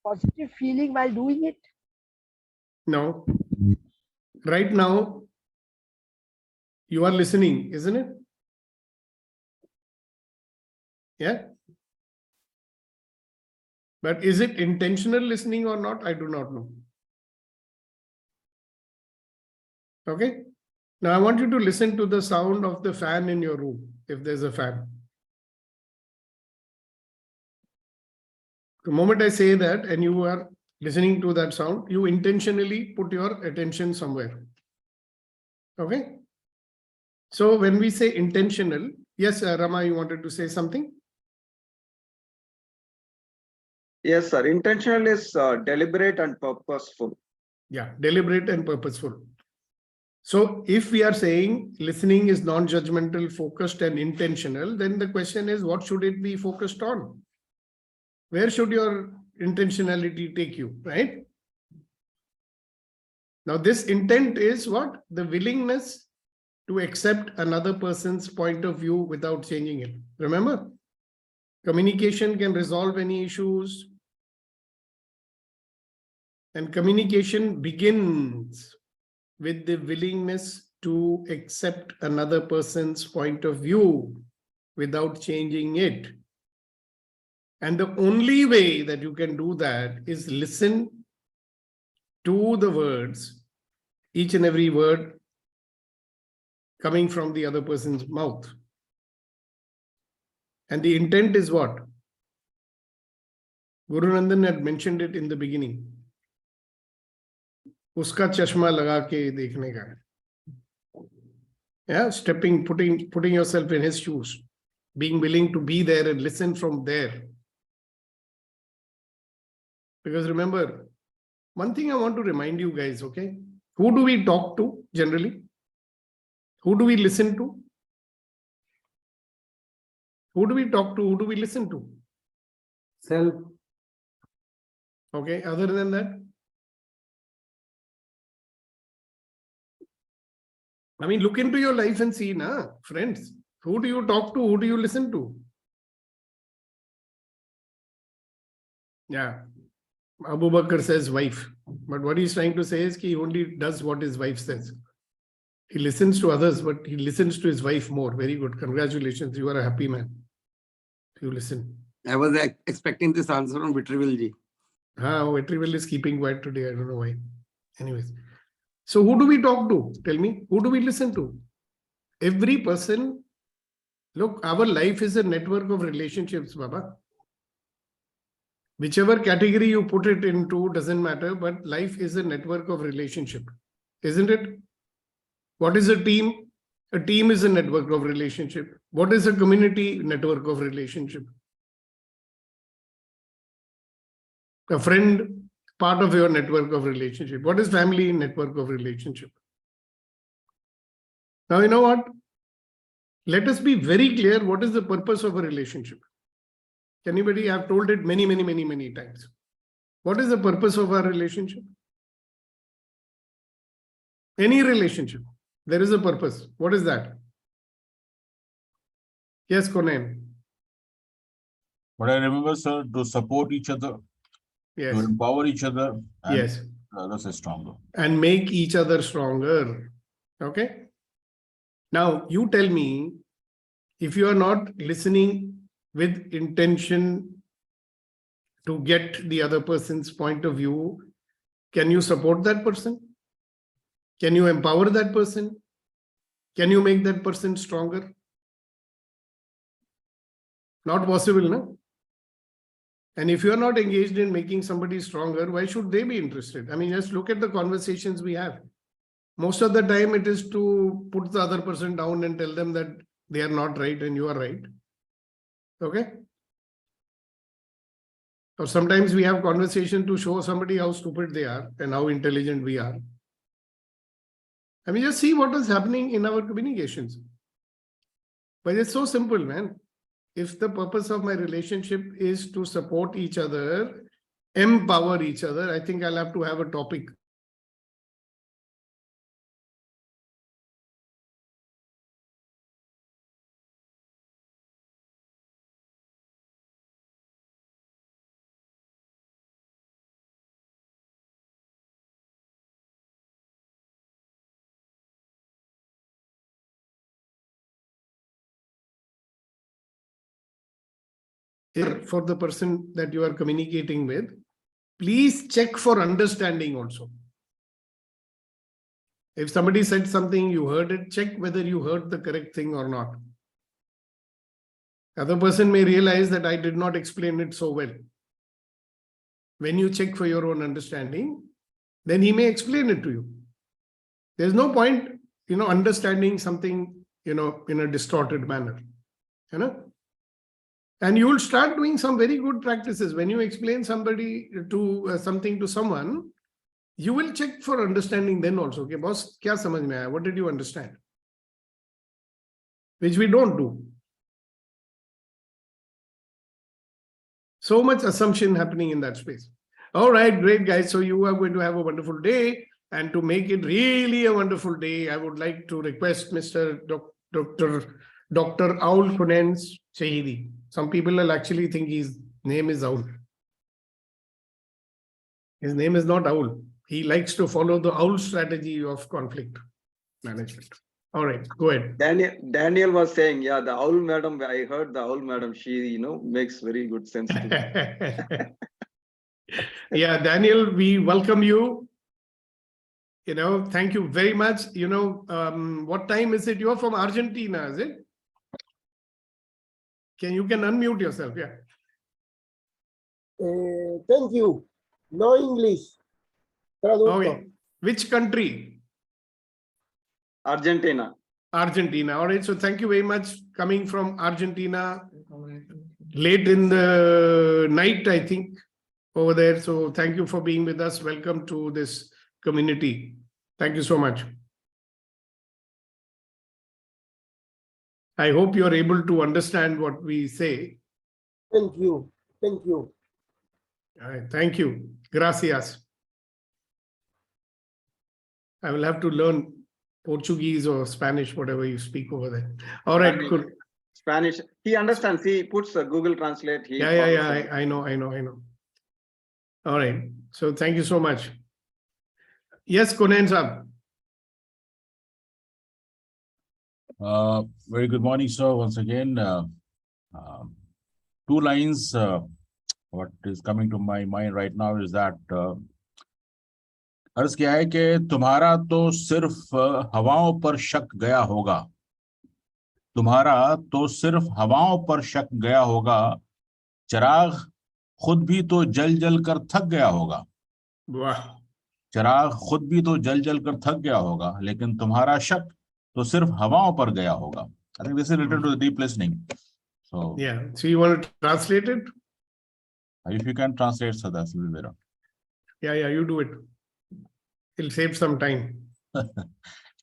Positive feeling while doing it? No. Right now, you are listening, isn't it? Yeah. But is it intentional listening or not? I do not know. Okay. Now I want you to listen to the sound of the fan in your room, if there's a fan. The moment I say that and you are listening to that sound, you intentionally put your attention somewhere. Okay. So when we say intentional, yes, Rama, you wanted to say something? Yes, sir. Intentional is deliberate and purposeful. Yeah, deliberate and purposeful. So if we are saying listening is non-judgmental, focused and intentional, then the question is, what should it be focused on? Where should your intentionality take you, right? Now this intent is what? The willingness to accept another person's point of view without changing it. Remember, communication can resolve any issues. And communication begins with the willingness to accept another person's point of view without changing it. And the only way that you can do that is listen to the words, each and every word coming from the other person's mouth. And the intent is what? Guru Nandan had mentioned it in the beginning. Uska chashma laga ke dekhne ka. Yeah, putting yourself in his shoes, being willing to be there and listen from there. Because remember, one thing I want to remind you guys, okay? Who do we talk to generally? Who do we listen to? Who do we talk to? Who do we listen to? Self. Okay, other than that? I mean, look into your life and see, friends. Who do you talk to? Who do you listen to? Yeah. Abu Bakr says wife. But what he's trying to say is he only does what his wife says. He listens to others, but he listens to his wife more. Very good. Congratulations. You are a happy man. You listen. I was expecting this answer from Vitrivel ji. Vitrivel is keeping quiet today. I don't know why. Anyways. So who do we talk to? Tell me. Who do we listen to? Every person. Look, our life is a network of relationships, Baba. Whichever category you put it into doesn't matter, but life is a network of relationship. Isn't it? What is a team? A team is a network of relationship. What is a community? Network of relationship. A friend, part of your network of relationship. What is family? Network of relationship. Now, you know what? Let us be very clear. What is the purpose of a relationship? Anybody? I've told it many times. What is the purpose of our relationship? Any relationship. There is a purpose. What is that? Yes, Conan. But I remember, sir, to support each other, yes, to empower each other, and yes, others are stronger. And make each other stronger. Okay. Now, you tell me, if you are not listening with intention to get the other person's point of view, can you support that person? Can you empower that person? Can you make that person stronger? Not possible, no? And if you are not engaged in making somebody stronger, why should they be interested? I mean, just look at the conversations we have. Most of the time it is to put the other person down and tell them that they are not right and you are right. Okay? Or sometimes we have conversation to show somebody how stupid they are and how intelligent we are. I mean, just see what is happening in our communications. But it's so simple, man. if the purpose of my relationship is to support each other, empower each other, I think I'll have to have a topic. For the person that you are communicating with, please check for understanding also. If somebody said something, you heard it, check whether you heard the correct thing or not. Other person may realize that I did not explain it so well. When you check for your own understanding, then he may explain it to you. There's no point, understanding something, in a distorted manner, And you will start doing some very good practices. When you explain something to someone, you will check for understanding then also. Okay, boss, kya samajh mein aaya? What did you understand? Which we don't do. So much assumption happening in that space. All right, great guys. So you are going to have a wonderful day. And to make it really a wonderful day, I would like to request Mr. Dr. Aul Kunens Shahidi. Some people will actually think his name is Aul. His name is not Aul. He likes to follow the Aul strategy of conflict management. All right, go ahead. Daniel was saying, yeah, the owl madam, I heard the owl madam, she, makes very good sense to Yeah, Daniel, we welcome you. Thank you very much. What time is it? You're from Argentina, is it? You can unmute yourself, yeah. Thank you. No English. Traducto. Okay. Which country? Argentina. Argentina. All right. So thank you very much coming from Argentina. Late in the night, I think, over there. So thank you for being with us. Welcome to this community. Thank you so much. I hope you're able to understand what we say. Thank you. Thank you. All right. Thank you. Gracias. I will have to learn Portuguese or Spanish, whatever you speak over there. All right. Good. Spanish. He understands. He puts a Google Translate. Yeah. I know. All right. So thank you so much. Yes, Kunen sir. Very good morning, sir. Once again, two lines. What is coming to my mind right now is that अर्ज क्या है कि तुम्हारा तो सिर्फ हवाओं पर शक गया होगा, तुम्हारा तो सिर्फ हवाओं पर शक गया होगा, चिराग खुद भी तो जल जल कर थक गया होगा। वाह। चिराग खुद भी तो जल जल कर थक गया होगा, लेकिन तुम्हारा शक तो सिर्फ हवाओं पर गया होगा। I think this is related to the deep listening. So yeah. So you want to translate it? If you can translate, so that's a little better. Yeah. You do it. It'll save some time.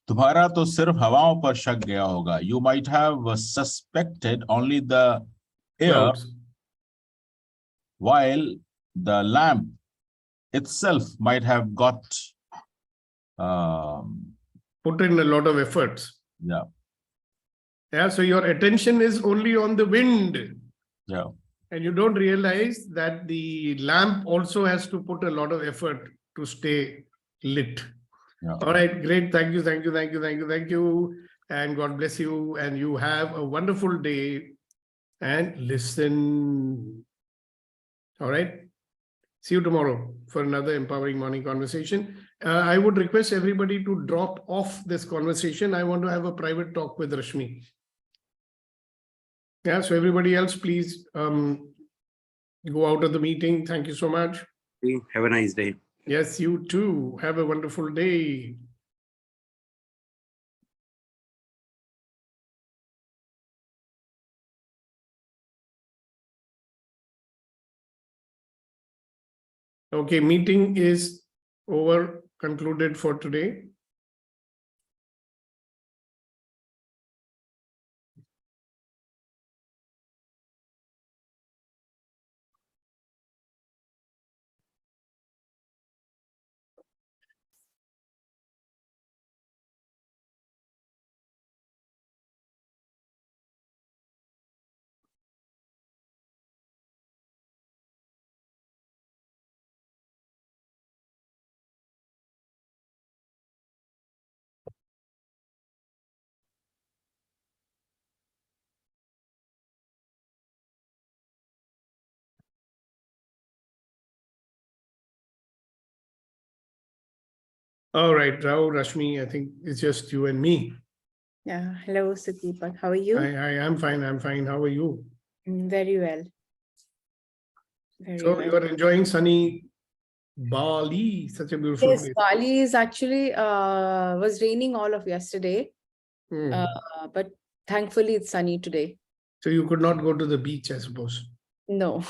तुम्हारा तो सिर्फ हवाओं पर शक गया होगा. You might have suspected only the air, clouds, while the lamp itself might have got put in a lot of efforts. Yeah. Yeah. So your attention is only on the wind. Yeah. And you don't realize that the lamp also has to put a lot of effort to stay lit. Yeah. All right, great. Thank you. And God bless you. And you have a wonderful day and listen. All right. See you tomorrow for another empowering morning conversation. I would request everybody to drop off this conversation. I want to have a private talk with Rashmi. Yeah, so everybody else, please go out of the meeting. Thank you so much. Have a nice day. Yes, you too. Have a wonderful day. Okay, meeting is over, concluded for today. All right, Rao, Rashmi, I think it's just you and me. Yeah. Hello, Sudeepak. How are you? I am fine. I'm fine. How are you? Very well. Very So well. you are enjoying sunny Bali, such a beautiful Yes, place. Bali is actually was raining all of yesterday, Hmm. but thankfully it's sunny today. So you could not go to the beach, I suppose. No.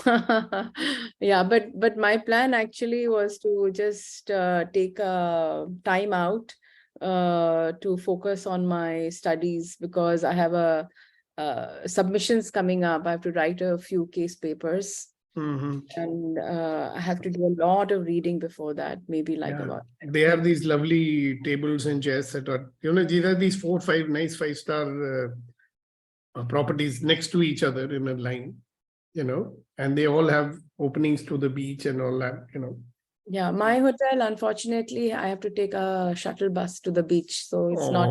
Yeah, but my plan actually was to just take a time out to focus on my studies because I have a submissions coming up. I have to write a few case papers. And I have to do a lot of reading before that, maybe like Yeah. about. They have these lovely tables and chairs that are, these are these 4 or 5 nice 5-star properties next to each other in a line, and they all have openings to the beach and all that, Yeah, my hotel, unfortunately, I have to take a shuttle bus to the beach, so it's Oh. not,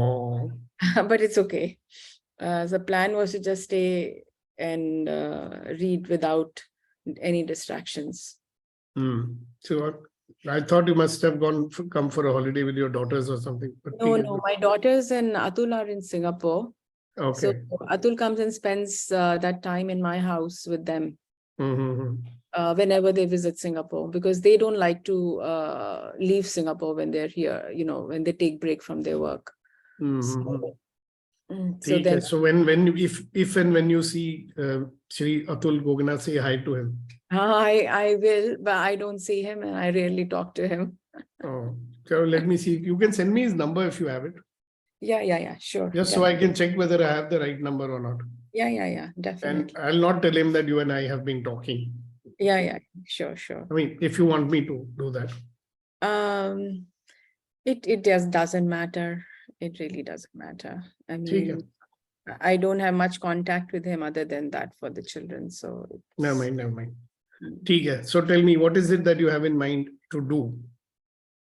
but it's okay. The plan was to just stay and read without any distractions. So I thought you must have come for a holiday with your daughters or something. But No, my daughters and Atul are in Singapore. Okay. So Atul comes and spends that time in my house with them whenever they visit Singapore, because they don't like to leave Singapore when they're here, when they take break from their work. So then, So if and when you see Shri Atul Gogna, say hi to him. I will, but I don't see him and I rarely talk to him. Oh, so let me see. You can send me his number if you have it. Yeah, sure. Just so I can check whether I have the right number or not. Yeah, definitely. And I'll not tell him that you and I have been talking. Yeah, sure. I mean, if you want me to do that. It just doesn't matter. It really doesn't matter. I mean, I don't have much contact with him other than that for the children. So Never mind. So tell me, what is it that you have in mind to do?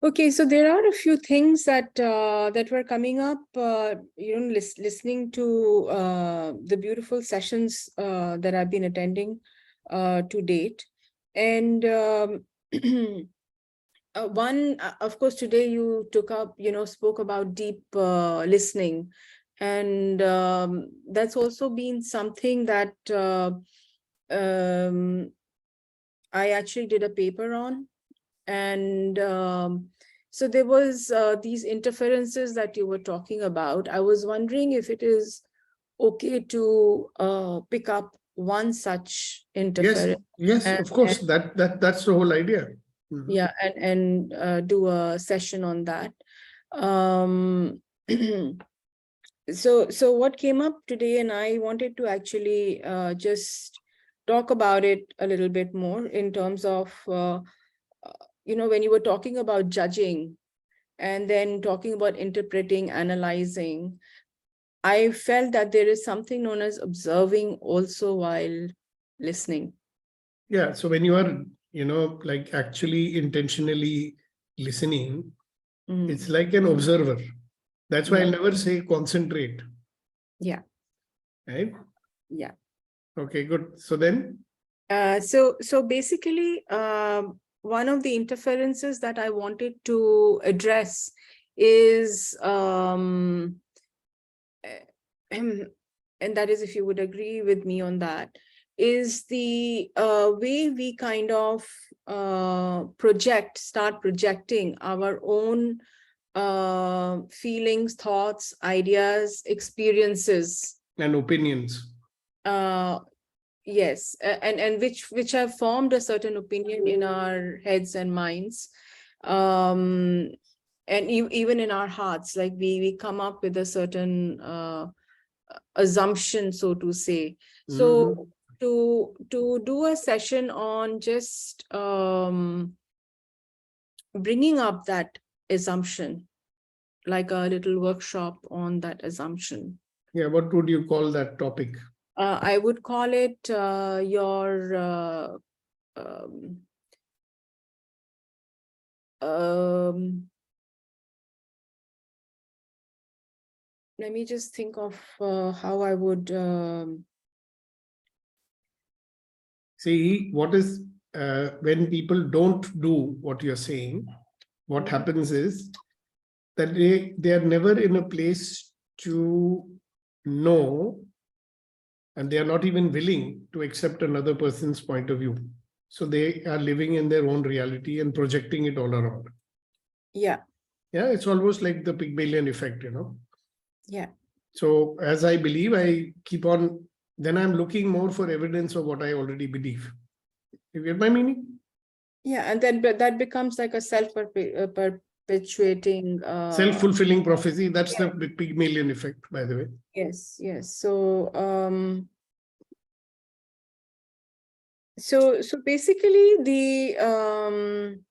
Okay, so there are a few things that that were coming up, listening to the beautiful sessions that I've been attending to date. And one, of course, today you took up, spoke about deep listening. And that's also been something that I actually did a paper on. And so there was these interferences that you were talking about. I was wondering if it is okay to pick up one such interference. Yes, of course. That's the whole idea. Yeah, and do a session on that. So what came up today, and I wanted to actually just talk about it a little bit more in terms of when you were talking about judging and then talking about interpreting, analyzing, I felt that there is something known as observing also while listening. Yeah. So when you are, like actually intentionally listening, it's like an observer. That's why I'll never say concentrate. Yeah. Right? Yeah. Okay, good. So then? So basically, one of the interferences that I wanted to address is, and that is, if you would agree with me on that, is the way we kind of start projecting our own feelings, thoughts, ideas, experiences. And opinions. Yes, and which have formed a certain opinion in our heads and minds, and even in our hearts, like we come up with a certain assumption, so to say. So to do a session on just bringing up that assumption, like a little workshop on that assumption. Yeah, what would you call that topic? I would call it let me just think of how I would see what is when people don't do what you're saying, what happens is that they are never in a place to know, and they are not even willing to accept another person's point of view. So they are living in their own reality and projecting it all around. Yeah. Yeah, it's almost like the Pygmalion effect, you know. Yeah. So as I believe, I keep on, then I'm looking more for evidence of what I already believe. You get my meaning? Yeah, and then that becomes like a self-perpetuating Self-fulfilling prophecy. That's the Pygmalion effect, by the way. Yes, yes. So so basically to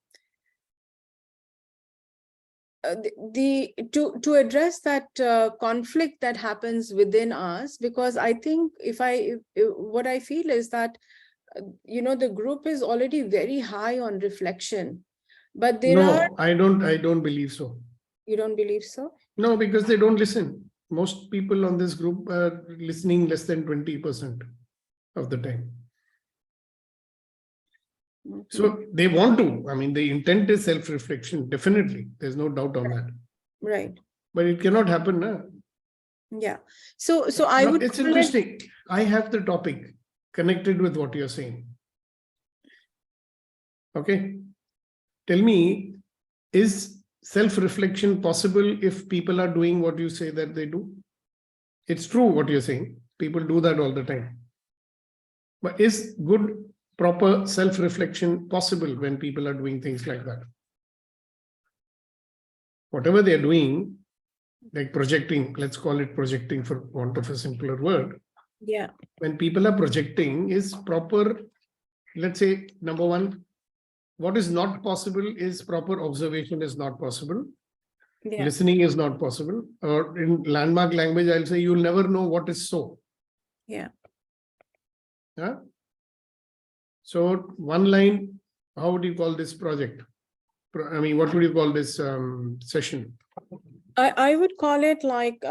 address that conflict that happens within us, because I think what I feel is that the group is already very high on reflection, but there are. No, I don't believe so. You don't believe so? No, because they don't listen. Most people on this group are listening less than 20% of the time. So they want to. I mean, the intent is self-reflection, definitely. There's no doubt on that. Right. But it cannot happen, no? Yeah. So I would. It's interesting. I have the topic connected with what you're saying. Okay. Tell me, is self-reflection possible if people are doing what you say that they do? It's true what you're saying. People do that all the time. But is good, proper self-reflection possible when people are doing things like that? Whatever they're doing, like projecting, let's call it projecting for want of a simpler word. Yeah. When people are projecting, is proper, let's say, number one, what is not possible is proper observation is not possible. Yeah. Listening is not possible. Or in landmark language, I'll say you'll never know what is so. Yeah. Yeah. So one line, how would you call this project? I mean, what would you call this session? I would call it like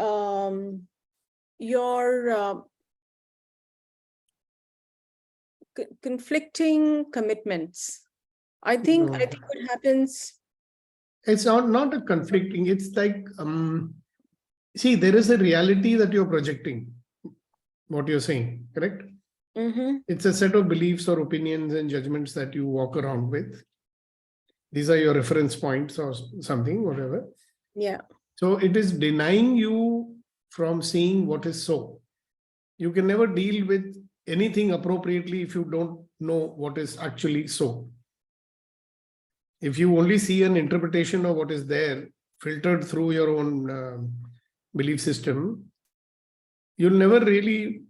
your conflicting commitments. I think what happens. It's not a conflicting. It's like see, there is a reality that you're projecting. What you're saying, correct? Mm-hmm. It's a set of beliefs or opinions and judgments that you walk around with. These are your reference points or something, whatever. Yeah. So it is denying you from seeing what is so. You can never deal with anything appropriately if you don't know what is actually so. If you only see an interpretation of what is there, filtered through your own belief system, you'll never really,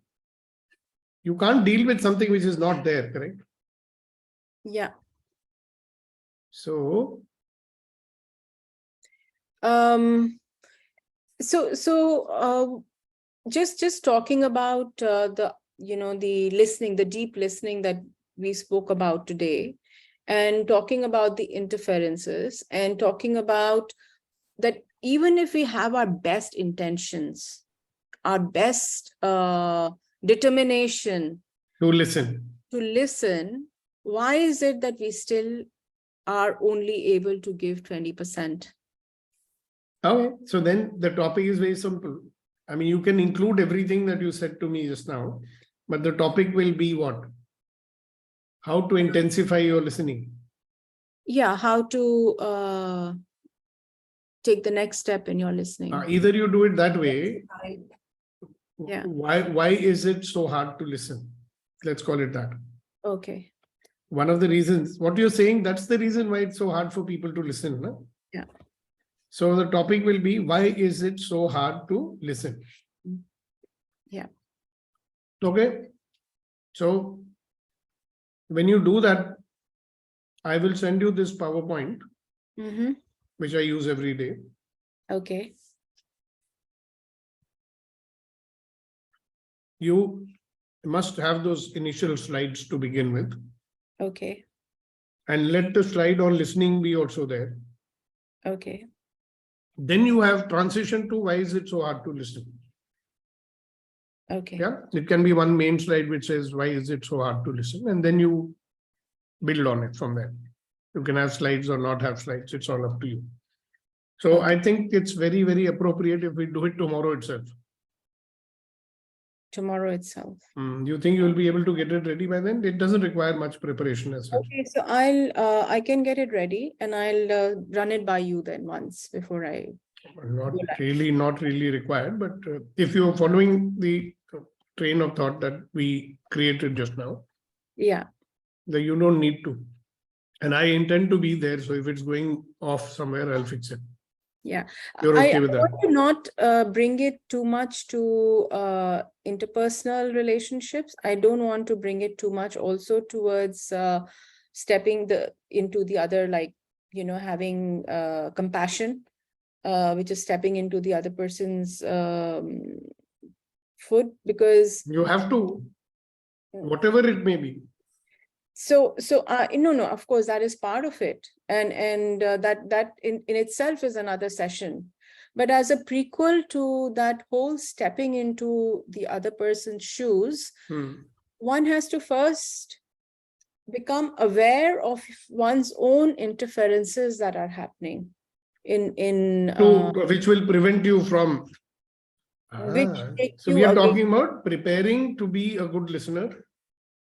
you can't deal with something which is not there, correct? Yeah. So just talking about the listening, the deep listening that we spoke about today, and talking about the interferences, and talking about that even if we have our best intentions, our best determination to listen, why is it that we still are only able to give 20%? Okay, so then the topic is very simple. I mean, you can include everything that you said to me just now, but the topic will be what? How to intensify your listening. Yeah, how to take the next step in your listening. Either you do it that way. Yeah. Why is it so hard to listen? Let's call it that. Okay. One of the reasons, what you're saying, that's the reason why it's so hard for people to listen. No? Yeah. So the topic will be, why is it so hard to listen? Yeah. Okay. So when you do that, I will send you this PowerPoint, which I use every day. Okay. You must have those initial slides to begin with. Okay. And let the slide on listening be also there. Okay. Then you have transition to why is it so hard to listen? Okay. Yeah, it can be one main slide which says why is it so hard to listen, and then you build on it from there. You can have slides or not have slides, it's all up to you. So I think it's very, very appropriate if we do it tomorrow itself. Tomorrow itself. You think you will be able to get it ready by then? It doesn't require much preparation as such. Okay, so I can get it ready and I'll run it by you then once before I. Not really required, but if you're following the train of thought that we created just now, Yeah. then you don't need to. And I intend to be there. So if it's going off somewhere, I'll fix it. Yeah, You're okay with I that? want to not bring it too much to interpersonal relationships. I don't want to bring it too much also towards stepping into the other, like, having compassion, which is stepping into the other person's foot, because you have to, whatever it may be. So no, of course, that is part of it. And that in itself is another session. But as a prequel to that whole stepping into the other person's shoes, one has to first become aware of one's own interferences that are happening which will prevent you from. So we are talking about preparing to be a good listener.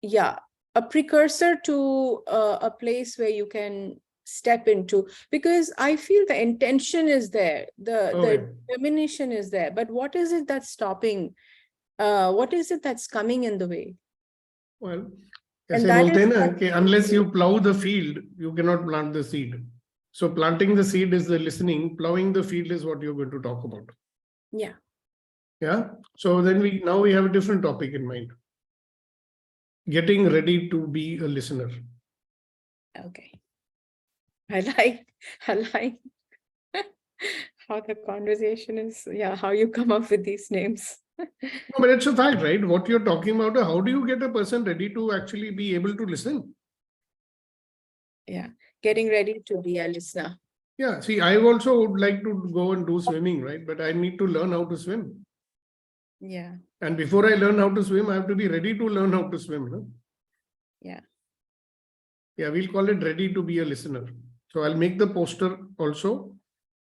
Yeah. A precursor to a place where you can step into, because I feel the intention is there, the determination is there, but what is it that's stopping? What is it that's coming in the way? Well, unless you plow the field, you cannot plant the seed. So planting the seed is the listening, plowing the field is what you're going to talk about. Yeah. Yeah. So then we have a different topic in mind. Getting ready to be a listener. Okay. I like how the conversation is, how you come up with these names. No, but it's a fact, right? What you're talking about, how do you get a person ready to actually be able to listen? Yeah, getting ready to be a listener. Yeah, see, I also would like to go and do swimming, right? But I need to learn how to swim. Yeah. And before I learn how to swim, I have to be ready to learn how to swim. No? Yeah. Yeah, we'll call it ready to be a listener. So I'll make the poster also.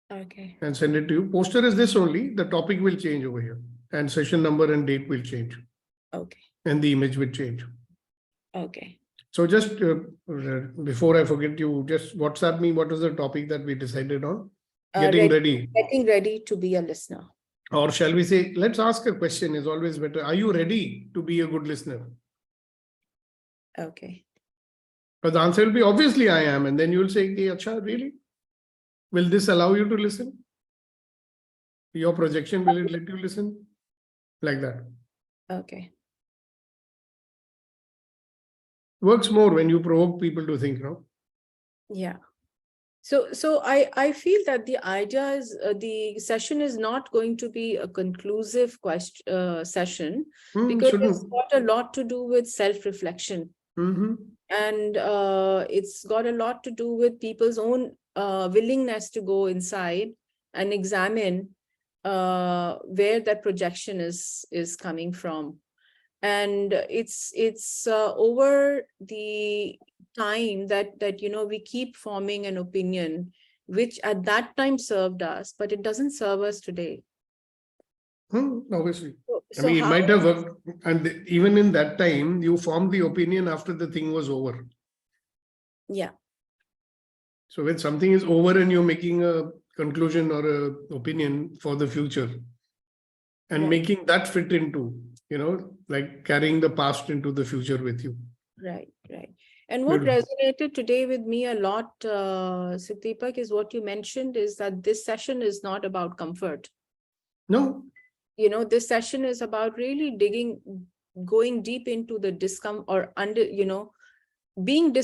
Okay. And send it to you. Poster is this only. The topic will change over here. And session number and date will change. Okay. And the image will change. Okay. So just before I forget, you just WhatsApp me what was the topic that we decided on? Getting ready. Getting ready to be a listener. Or shall we say, let's ask a question is always better. Are you ready to be a good listener? Okay. But the answer will be obviously I am. And then you will say, hey, Acha, really? Will this allow you to listen? Your projection, will it let you listen? Like that. Okay. Works more when you provoke people to think, no? Yeah. So I feel that the idea is the session is not going to be a conclusive session because it's got a lot to do with self-reflection. And it's got a lot to do with people's own willingness to go inside and examine where that projection is coming from. And it's over the time that we keep forming an opinion, which at that time served us, but it doesn't serve us today. Obviously. So I mean, it might have worked. And even in that time, you formed the opinion after the thing was over. Yeah. So when something is over and you're making a conclusion or an opinion for the future and making that fit into, like carrying the past into the future with you. Right. And what resonated today with me a lot, Siddhipak, is what you mentioned is that this session is not about comfort. No. This session is about really going deep into the discomfort or being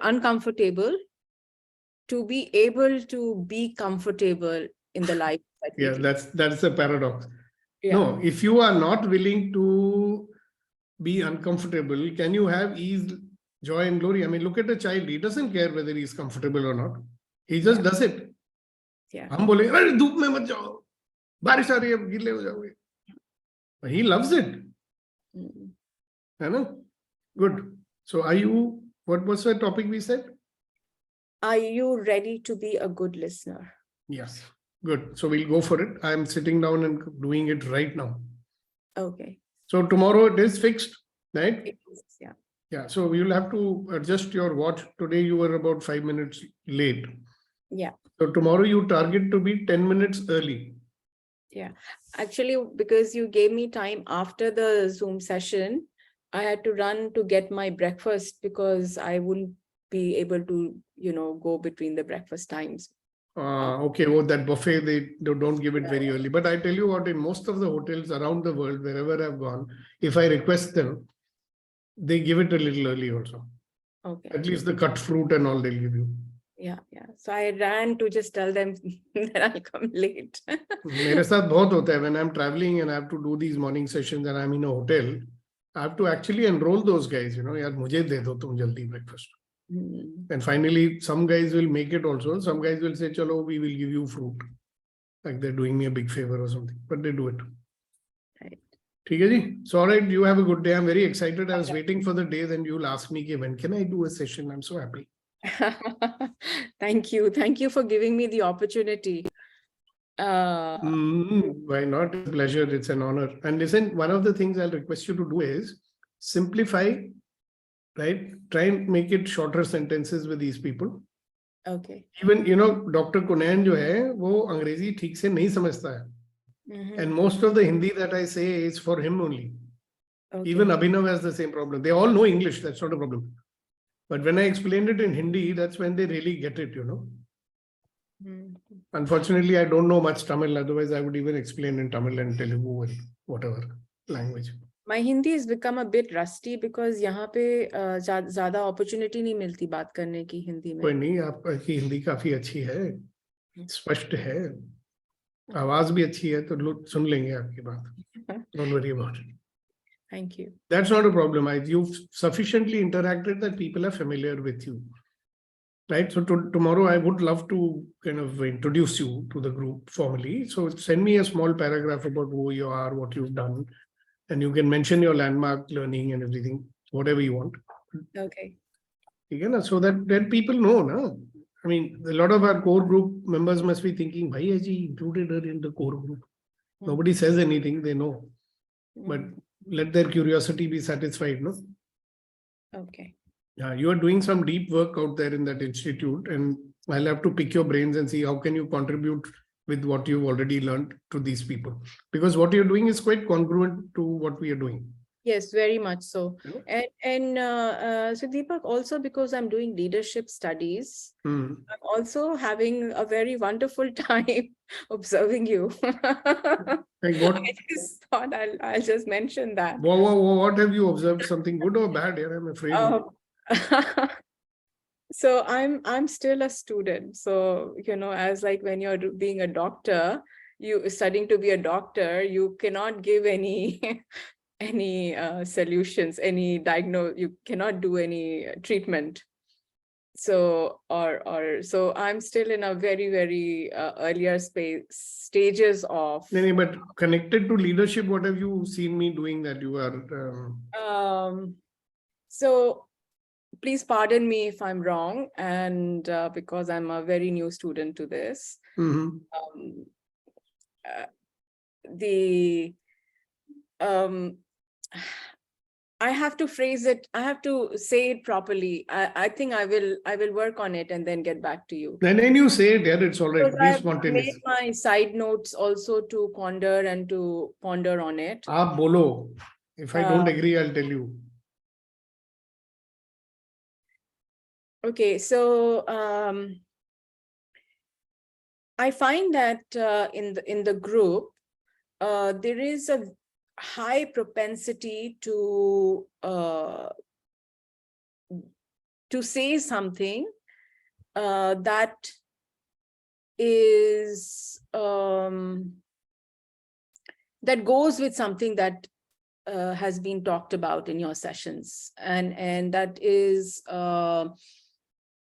uncomfortable to be able to be comfortable in the life. That's the paradox. Yeah. No, if you are not willing to be uncomfortable, can you have ease, joy and glory? I mean, look at a child. He doesn't care whether he's comfortable or not. He just does it. Yeah. हम बोले अरे धूप में मत जाओ, बारिश आ रही है, गीले हो जाओगे. He loves it. Good. So what was the topic we said? Are you ready to be a good listener? Yes, good. So we'll go for it. I'm sitting down and doing it right now. Okay. So tomorrow it is fixed, right? It is, yeah. Yeah, so you'll have to adjust your watch. Today you were about 5 minutes late. Yeah. So tomorrow you target to be 10 minutes early. Yeah. Actually, because you gave me time after the Zoom session, I had to run to get my breakfast because I wouldn't be able to, go between the breakfast times. Okay, well, that buffet, they don't give it very early. But I tell you what, in most of the hotels around the world, wherever I've gone, if I request them, they give it a little early also. Okay. At least the cut fruit and all they'll give you. Yeah. So I ran to just tell them that I'll come late. मेरे साथ बहुत होता है when I'm traveling and I have to do these morning sessions and I'm in a hotel, I have to actually enroll those guys, यार मुझे दे दो तुम जल्दी breakfast. And finally, some guys will make it also. Some guys will say, chalo, we will give you fruit. Like they're doing me a big favor or something, but they do it. Right. ठीक है जी? So all right, you have a good day. I'm very excited. I was waiting for the day then you'll ask me, when can I do a session? I'm so happy. Thank you. Thank you for giving me the opportunity. Why not? It's a pleasure. It's an honor. And listen, one of the things I'll request you to do is simplify, right? Try and make it shorter sentences with these people. Okay. Even, Dr. Kunayan जो है, वो अंग्रेजी ठीक से नहीं समझता है. And most of the Hindi that I say is for him only. Okay. Even Abhinav has the same problem. They all know English. That's not a problem. But when I explained it in Hindi, that's when they really get it, Unfortunately, I don't know much Tamil. Otherwise, I would even explain in Tamil and Telugu and whatever language. My Hindi has become a bit rusty because यहाँ पे ज़्यादा opportunity नहीं मिलती बात करने की हिंदी में. कोई नहीं, आपकी हिंदी काफी अच्छी है, स्पष्ट है, आवाज भी अच्छी है, तो लोग सुन लेंगे आपकी बात. Don't worry about it. Thank you. That's not a problem. You've sufficiently interacted that people are familiar with you. Right. So tomorrow I would love to kind of introduce you to the group formally. So send me a small paragraph about who you are, what you've done, and you can mention your landmark learning and everything, whatever you want. Okay. So that then people know, no? I mean, a lot of our core group members must be thinking, why has he included her in the core group? Nobody says anything, they know. But let their curiosity be satisfied, no? Okay. Yeah, you are doing some deep work out there in that institute, and I'll have to pick your brains and see how can you contribute with what you've already learned to these people. Because what you're doing is quite congruent to what we are doing. Yes, very much so. And so Deepak, also because I'm doing leadership studies, I'm also having a very wonderful time observing you. I just thought I'll just mention that. What have you observed? Something good or bad? I'm afraid. So I'm still a student. So, as like when you're being a doctor, you studying to be a doctor, you cannot give any any solutions, any you cannot do any treatment. So so I'm still in a very, very earlier stages of. But connected to leadership, what have you seen me doing that you are? So please pardon me if I'm wrong, and because I'm a very new student to this. I have to phrase it, I have to say it properly. I think I will work on it and then get back to you. Then you say it, yeah, it's all right. Be I've spontaneous. made my side notes also to ponder and to ponder on it. Aap bolo. If I don't agree, I'll tell you. Okay, so I find that in the group, there is a high propensity to say something that is that goes with something that has been talked about in your sessions, and that is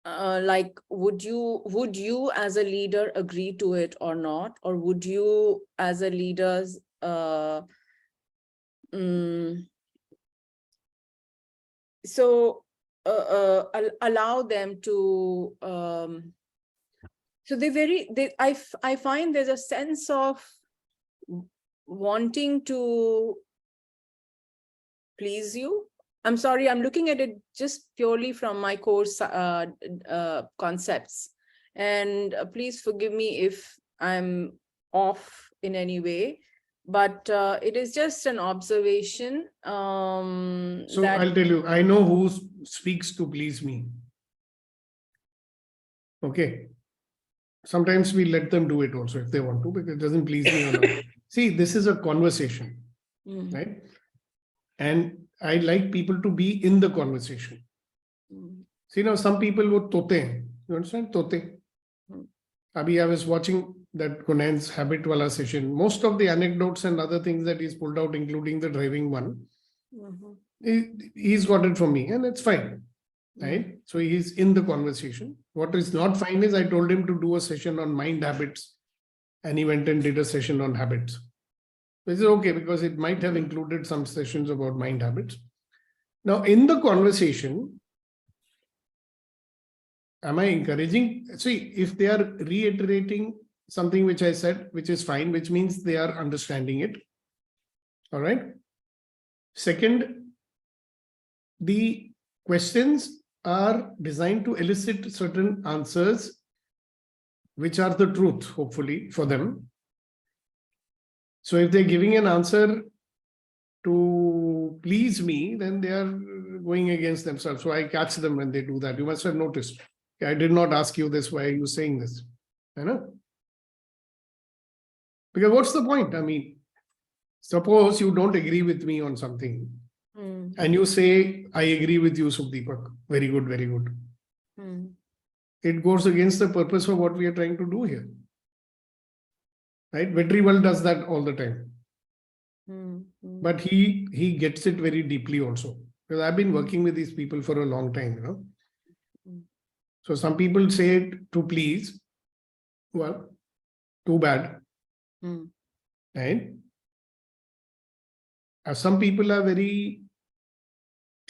like, would you as a leader agree to it or not, or would you as a leader allow them to So I find there's a sense of wanting to please you. I'm sorry, I'm looking at it just purely from my course concepts. And please forgive me if I'm off in any way, but it is just an observation. So I'll tell you, I know who speaks to please me. Okay. Sometimes we let them do it also if they want to, because it doesn't please me or not. See, this is a conversation, right? And I like people to be in the conversation. See, now some people would tote. You understand? Tote. Abhi, I was watching that Kunan's habit wala session. Most of the anecdotes and other things that he's pulled out, including the driving one, he's got it from me, and it's fine. Right? So he's in the conversation. What is not fine is I told him to do a session on mind habits, and he went and did a session on habits. Which is okay, because it might have included some sessions about mind habits. Now, in the conversation, am I encouraging? See, if they are reiterating something which I said, which is fine, which means they are understanding it. All right. Second, the questions are designed to elicit certain answers, which are the truth, hopefully, for them. So if they're giving an answer to please me, then they are going against themselves. So I catch them when they do that. You must have noticed. I did not ask you this. Why are you saying this? I know. Because what's the point? I mean, suppose you don't agree with me on something, and you say, I agree with you, Sukhdeepak. Very good, very good. It goes against the purpose of what we are trying to do here. Right? Vetrival does that all the time. But he gets it very deeply also. Because I've been working with these people for a long time, you know. So some people say it to please. Well, too bad. Right? Some people are very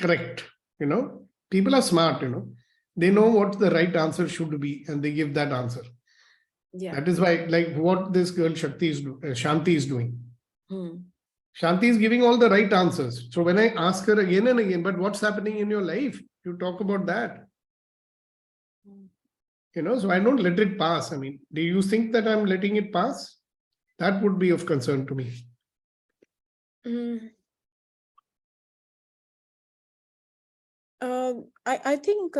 correct, you know. People are smart, you know. They know what the right answer should be, and they give that answer. Yeah. That is why, like what this girl Shanti is doing. Shanti is giving all the right answers. So when I ask her again and again, but what's happening in your life? You talk about that. You know, so I don't let it pass. I mean, do you think that I'm letting it pass? That would be of concern to me. I think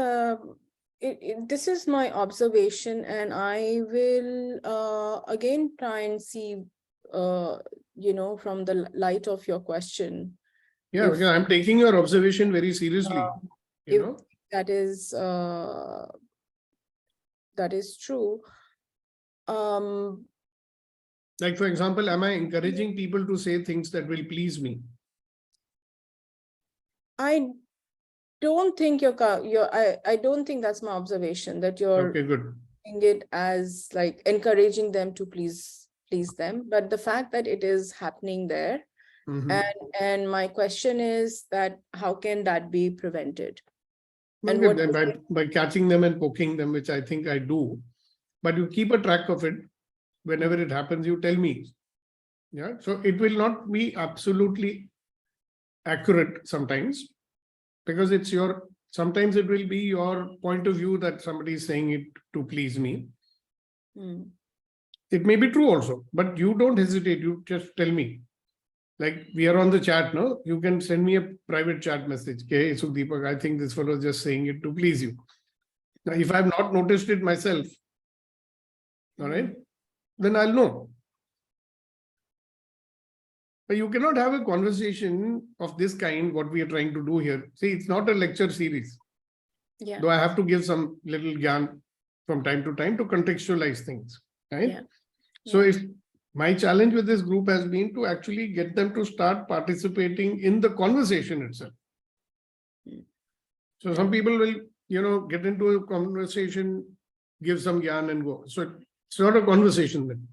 this is my observation, and I will again try and see, you know, from the light of your question. Yeah, because I'm taking your observation very seriously. You know, that is true. Like, for example, am I encouraging people to say things that will please me? I don't think I don't think that's my observation, that you're okay, good. Doing it as like encouraging them to please them, but the fact that it is happening there, and my question is that how can that be prevented? And Okay, by catching them and poking them, which I think I do, but you keep a track of it. Whenever it happens, you tell me. Yeah, so it will not be absolutely accurate sometimes, because it's sometimes it will be your point of view that somebody is saying it to please me. It may be true also, but you don't hesitate. You just tell me. Like, we are on the chat, no? You can send me a private chat message. Okay, Sukhdeepak, I think this fellow is just saying it to please you. Now, if I've not noticed it myself, all right, then I'll know. But you cannot have a conversation of this kind, what we are trying to do here. See, it's not a lecture series. Yeah. Though I have to give some little gyan from time to time to contextualize things, right? Yeah. So if my challenge with this group has been to actually get them to start participating in the conversation itself. So some people will, you know, get into a conversation, give some gyan and go. So it's not a conversation then.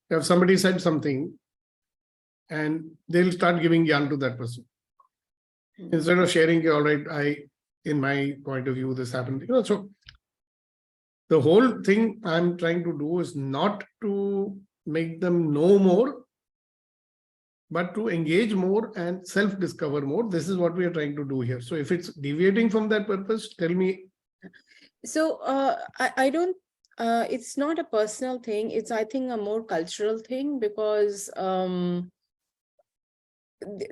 If somebody said something, and they'll start giving gyan to that person. Instead of sharing, all right, in my point of view, this happened. You know, so The whole thing I'm trying to do is not to make them know more, but to engage more and self-discover more. This is what we are trying to do here. So if it's deviating from that purpose, tell me. So I don't, it's not a personal thing. It's, I think, a more cultural thing, because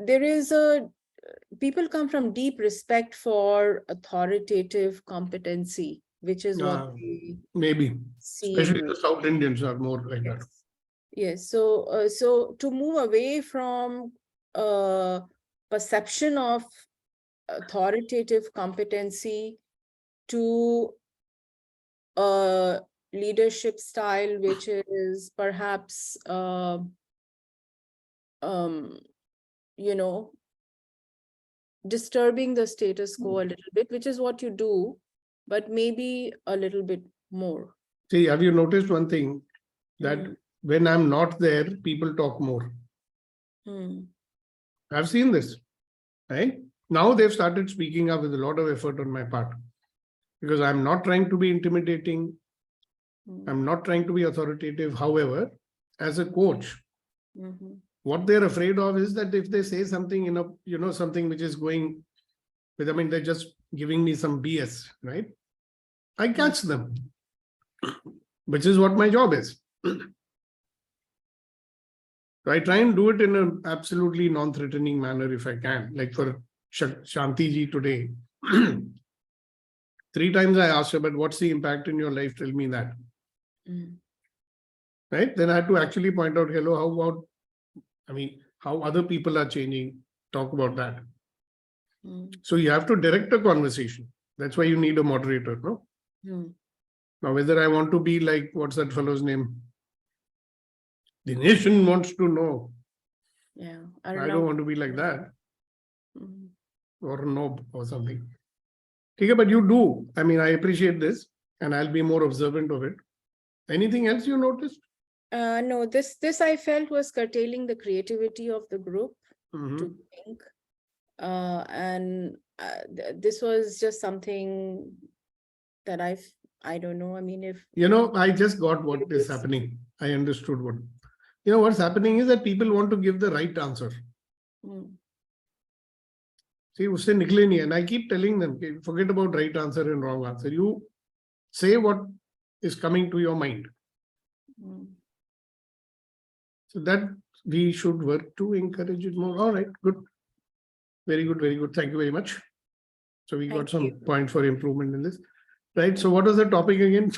there is people come from deep respect for authoritative competency, which is what we Maybe, see. especially the South Indians are more like that. Yes. So, so to move away from perception of authoritative competency to a leadership style, which is perhaps, you know, disturbing the status quo a little bit, which is what you do, but maybe a little bit more. See, have you noticed one thing? That when I'm not there, people talk more. I've seen this, right? Now they've started speaking up with a lot of effort on my part, because I'm not trying to be intimidating. I'm not trying to be authoritative. However, as a coach, what they're afraid of is that if they say something, something which is going with, I mean, they're just giving me some BS, right? I catch them, which is what my job is. So I try and do it in an absolutely non-threatening manner if I can. Like for Shanti ji today, 3 times I asked her, but what's the impact in your life? Tell me that. Right? Then I had to actually point out, hello, how about, I mean, how other people are changing. Talk about that. So you have to direct a conversation. That's why you need a moderator, no? Now, whether I want to be like, what's that fellow's name? The nation wants to know. Yeah, I don't want to be like that. Or no, or something. Okay, but you do. I mean, I appreciate this, and I'll be more observant of it. Anything else you noticed? No, this I felt was curtailing the creativity of the group to think. And this was just something that I don't know. I mean, if I just got what is happening. I understood what. What's happening is that people want to give the right answer. See, usse nikle nahi, and I keep telling them, forget about right answer and wrong answer. You say what is coming to your mind. So that we should work to encourage it more. All right, good. Very good, very good. Thank you very much. So we got some point for improvement in this. Right. So what was the topic again?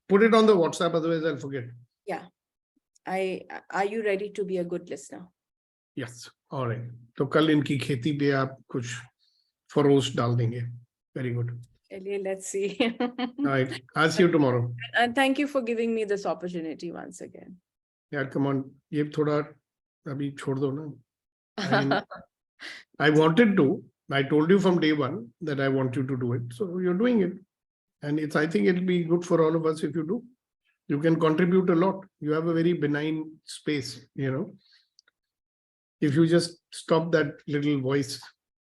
Put it on the WhatsApp, otherwise I'll forget. Yeah. Are you ready to be a good listener? Yes. All right. So kal inki kheti pe aap kuch frost dal denge. Very good. Let's see. All right. I'll see you tomorrow. And thank you for giving me this opportunity once again. Yeah, come on. Ye thoda abhi chhod do na. I mean, I wanted to. I told you from day one that I want you to do it. So you're doing it. And I think it'll be good for all of us if you do. You can contribute a lot. You have a very benign space, If you just stop that little voice,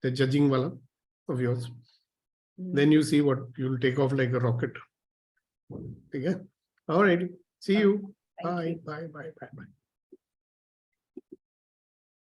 the judging wala of yours, then you see what you'll take off like a rocket. Okay? All right. See you. Bye. Bye. Bye. Bye. Bye.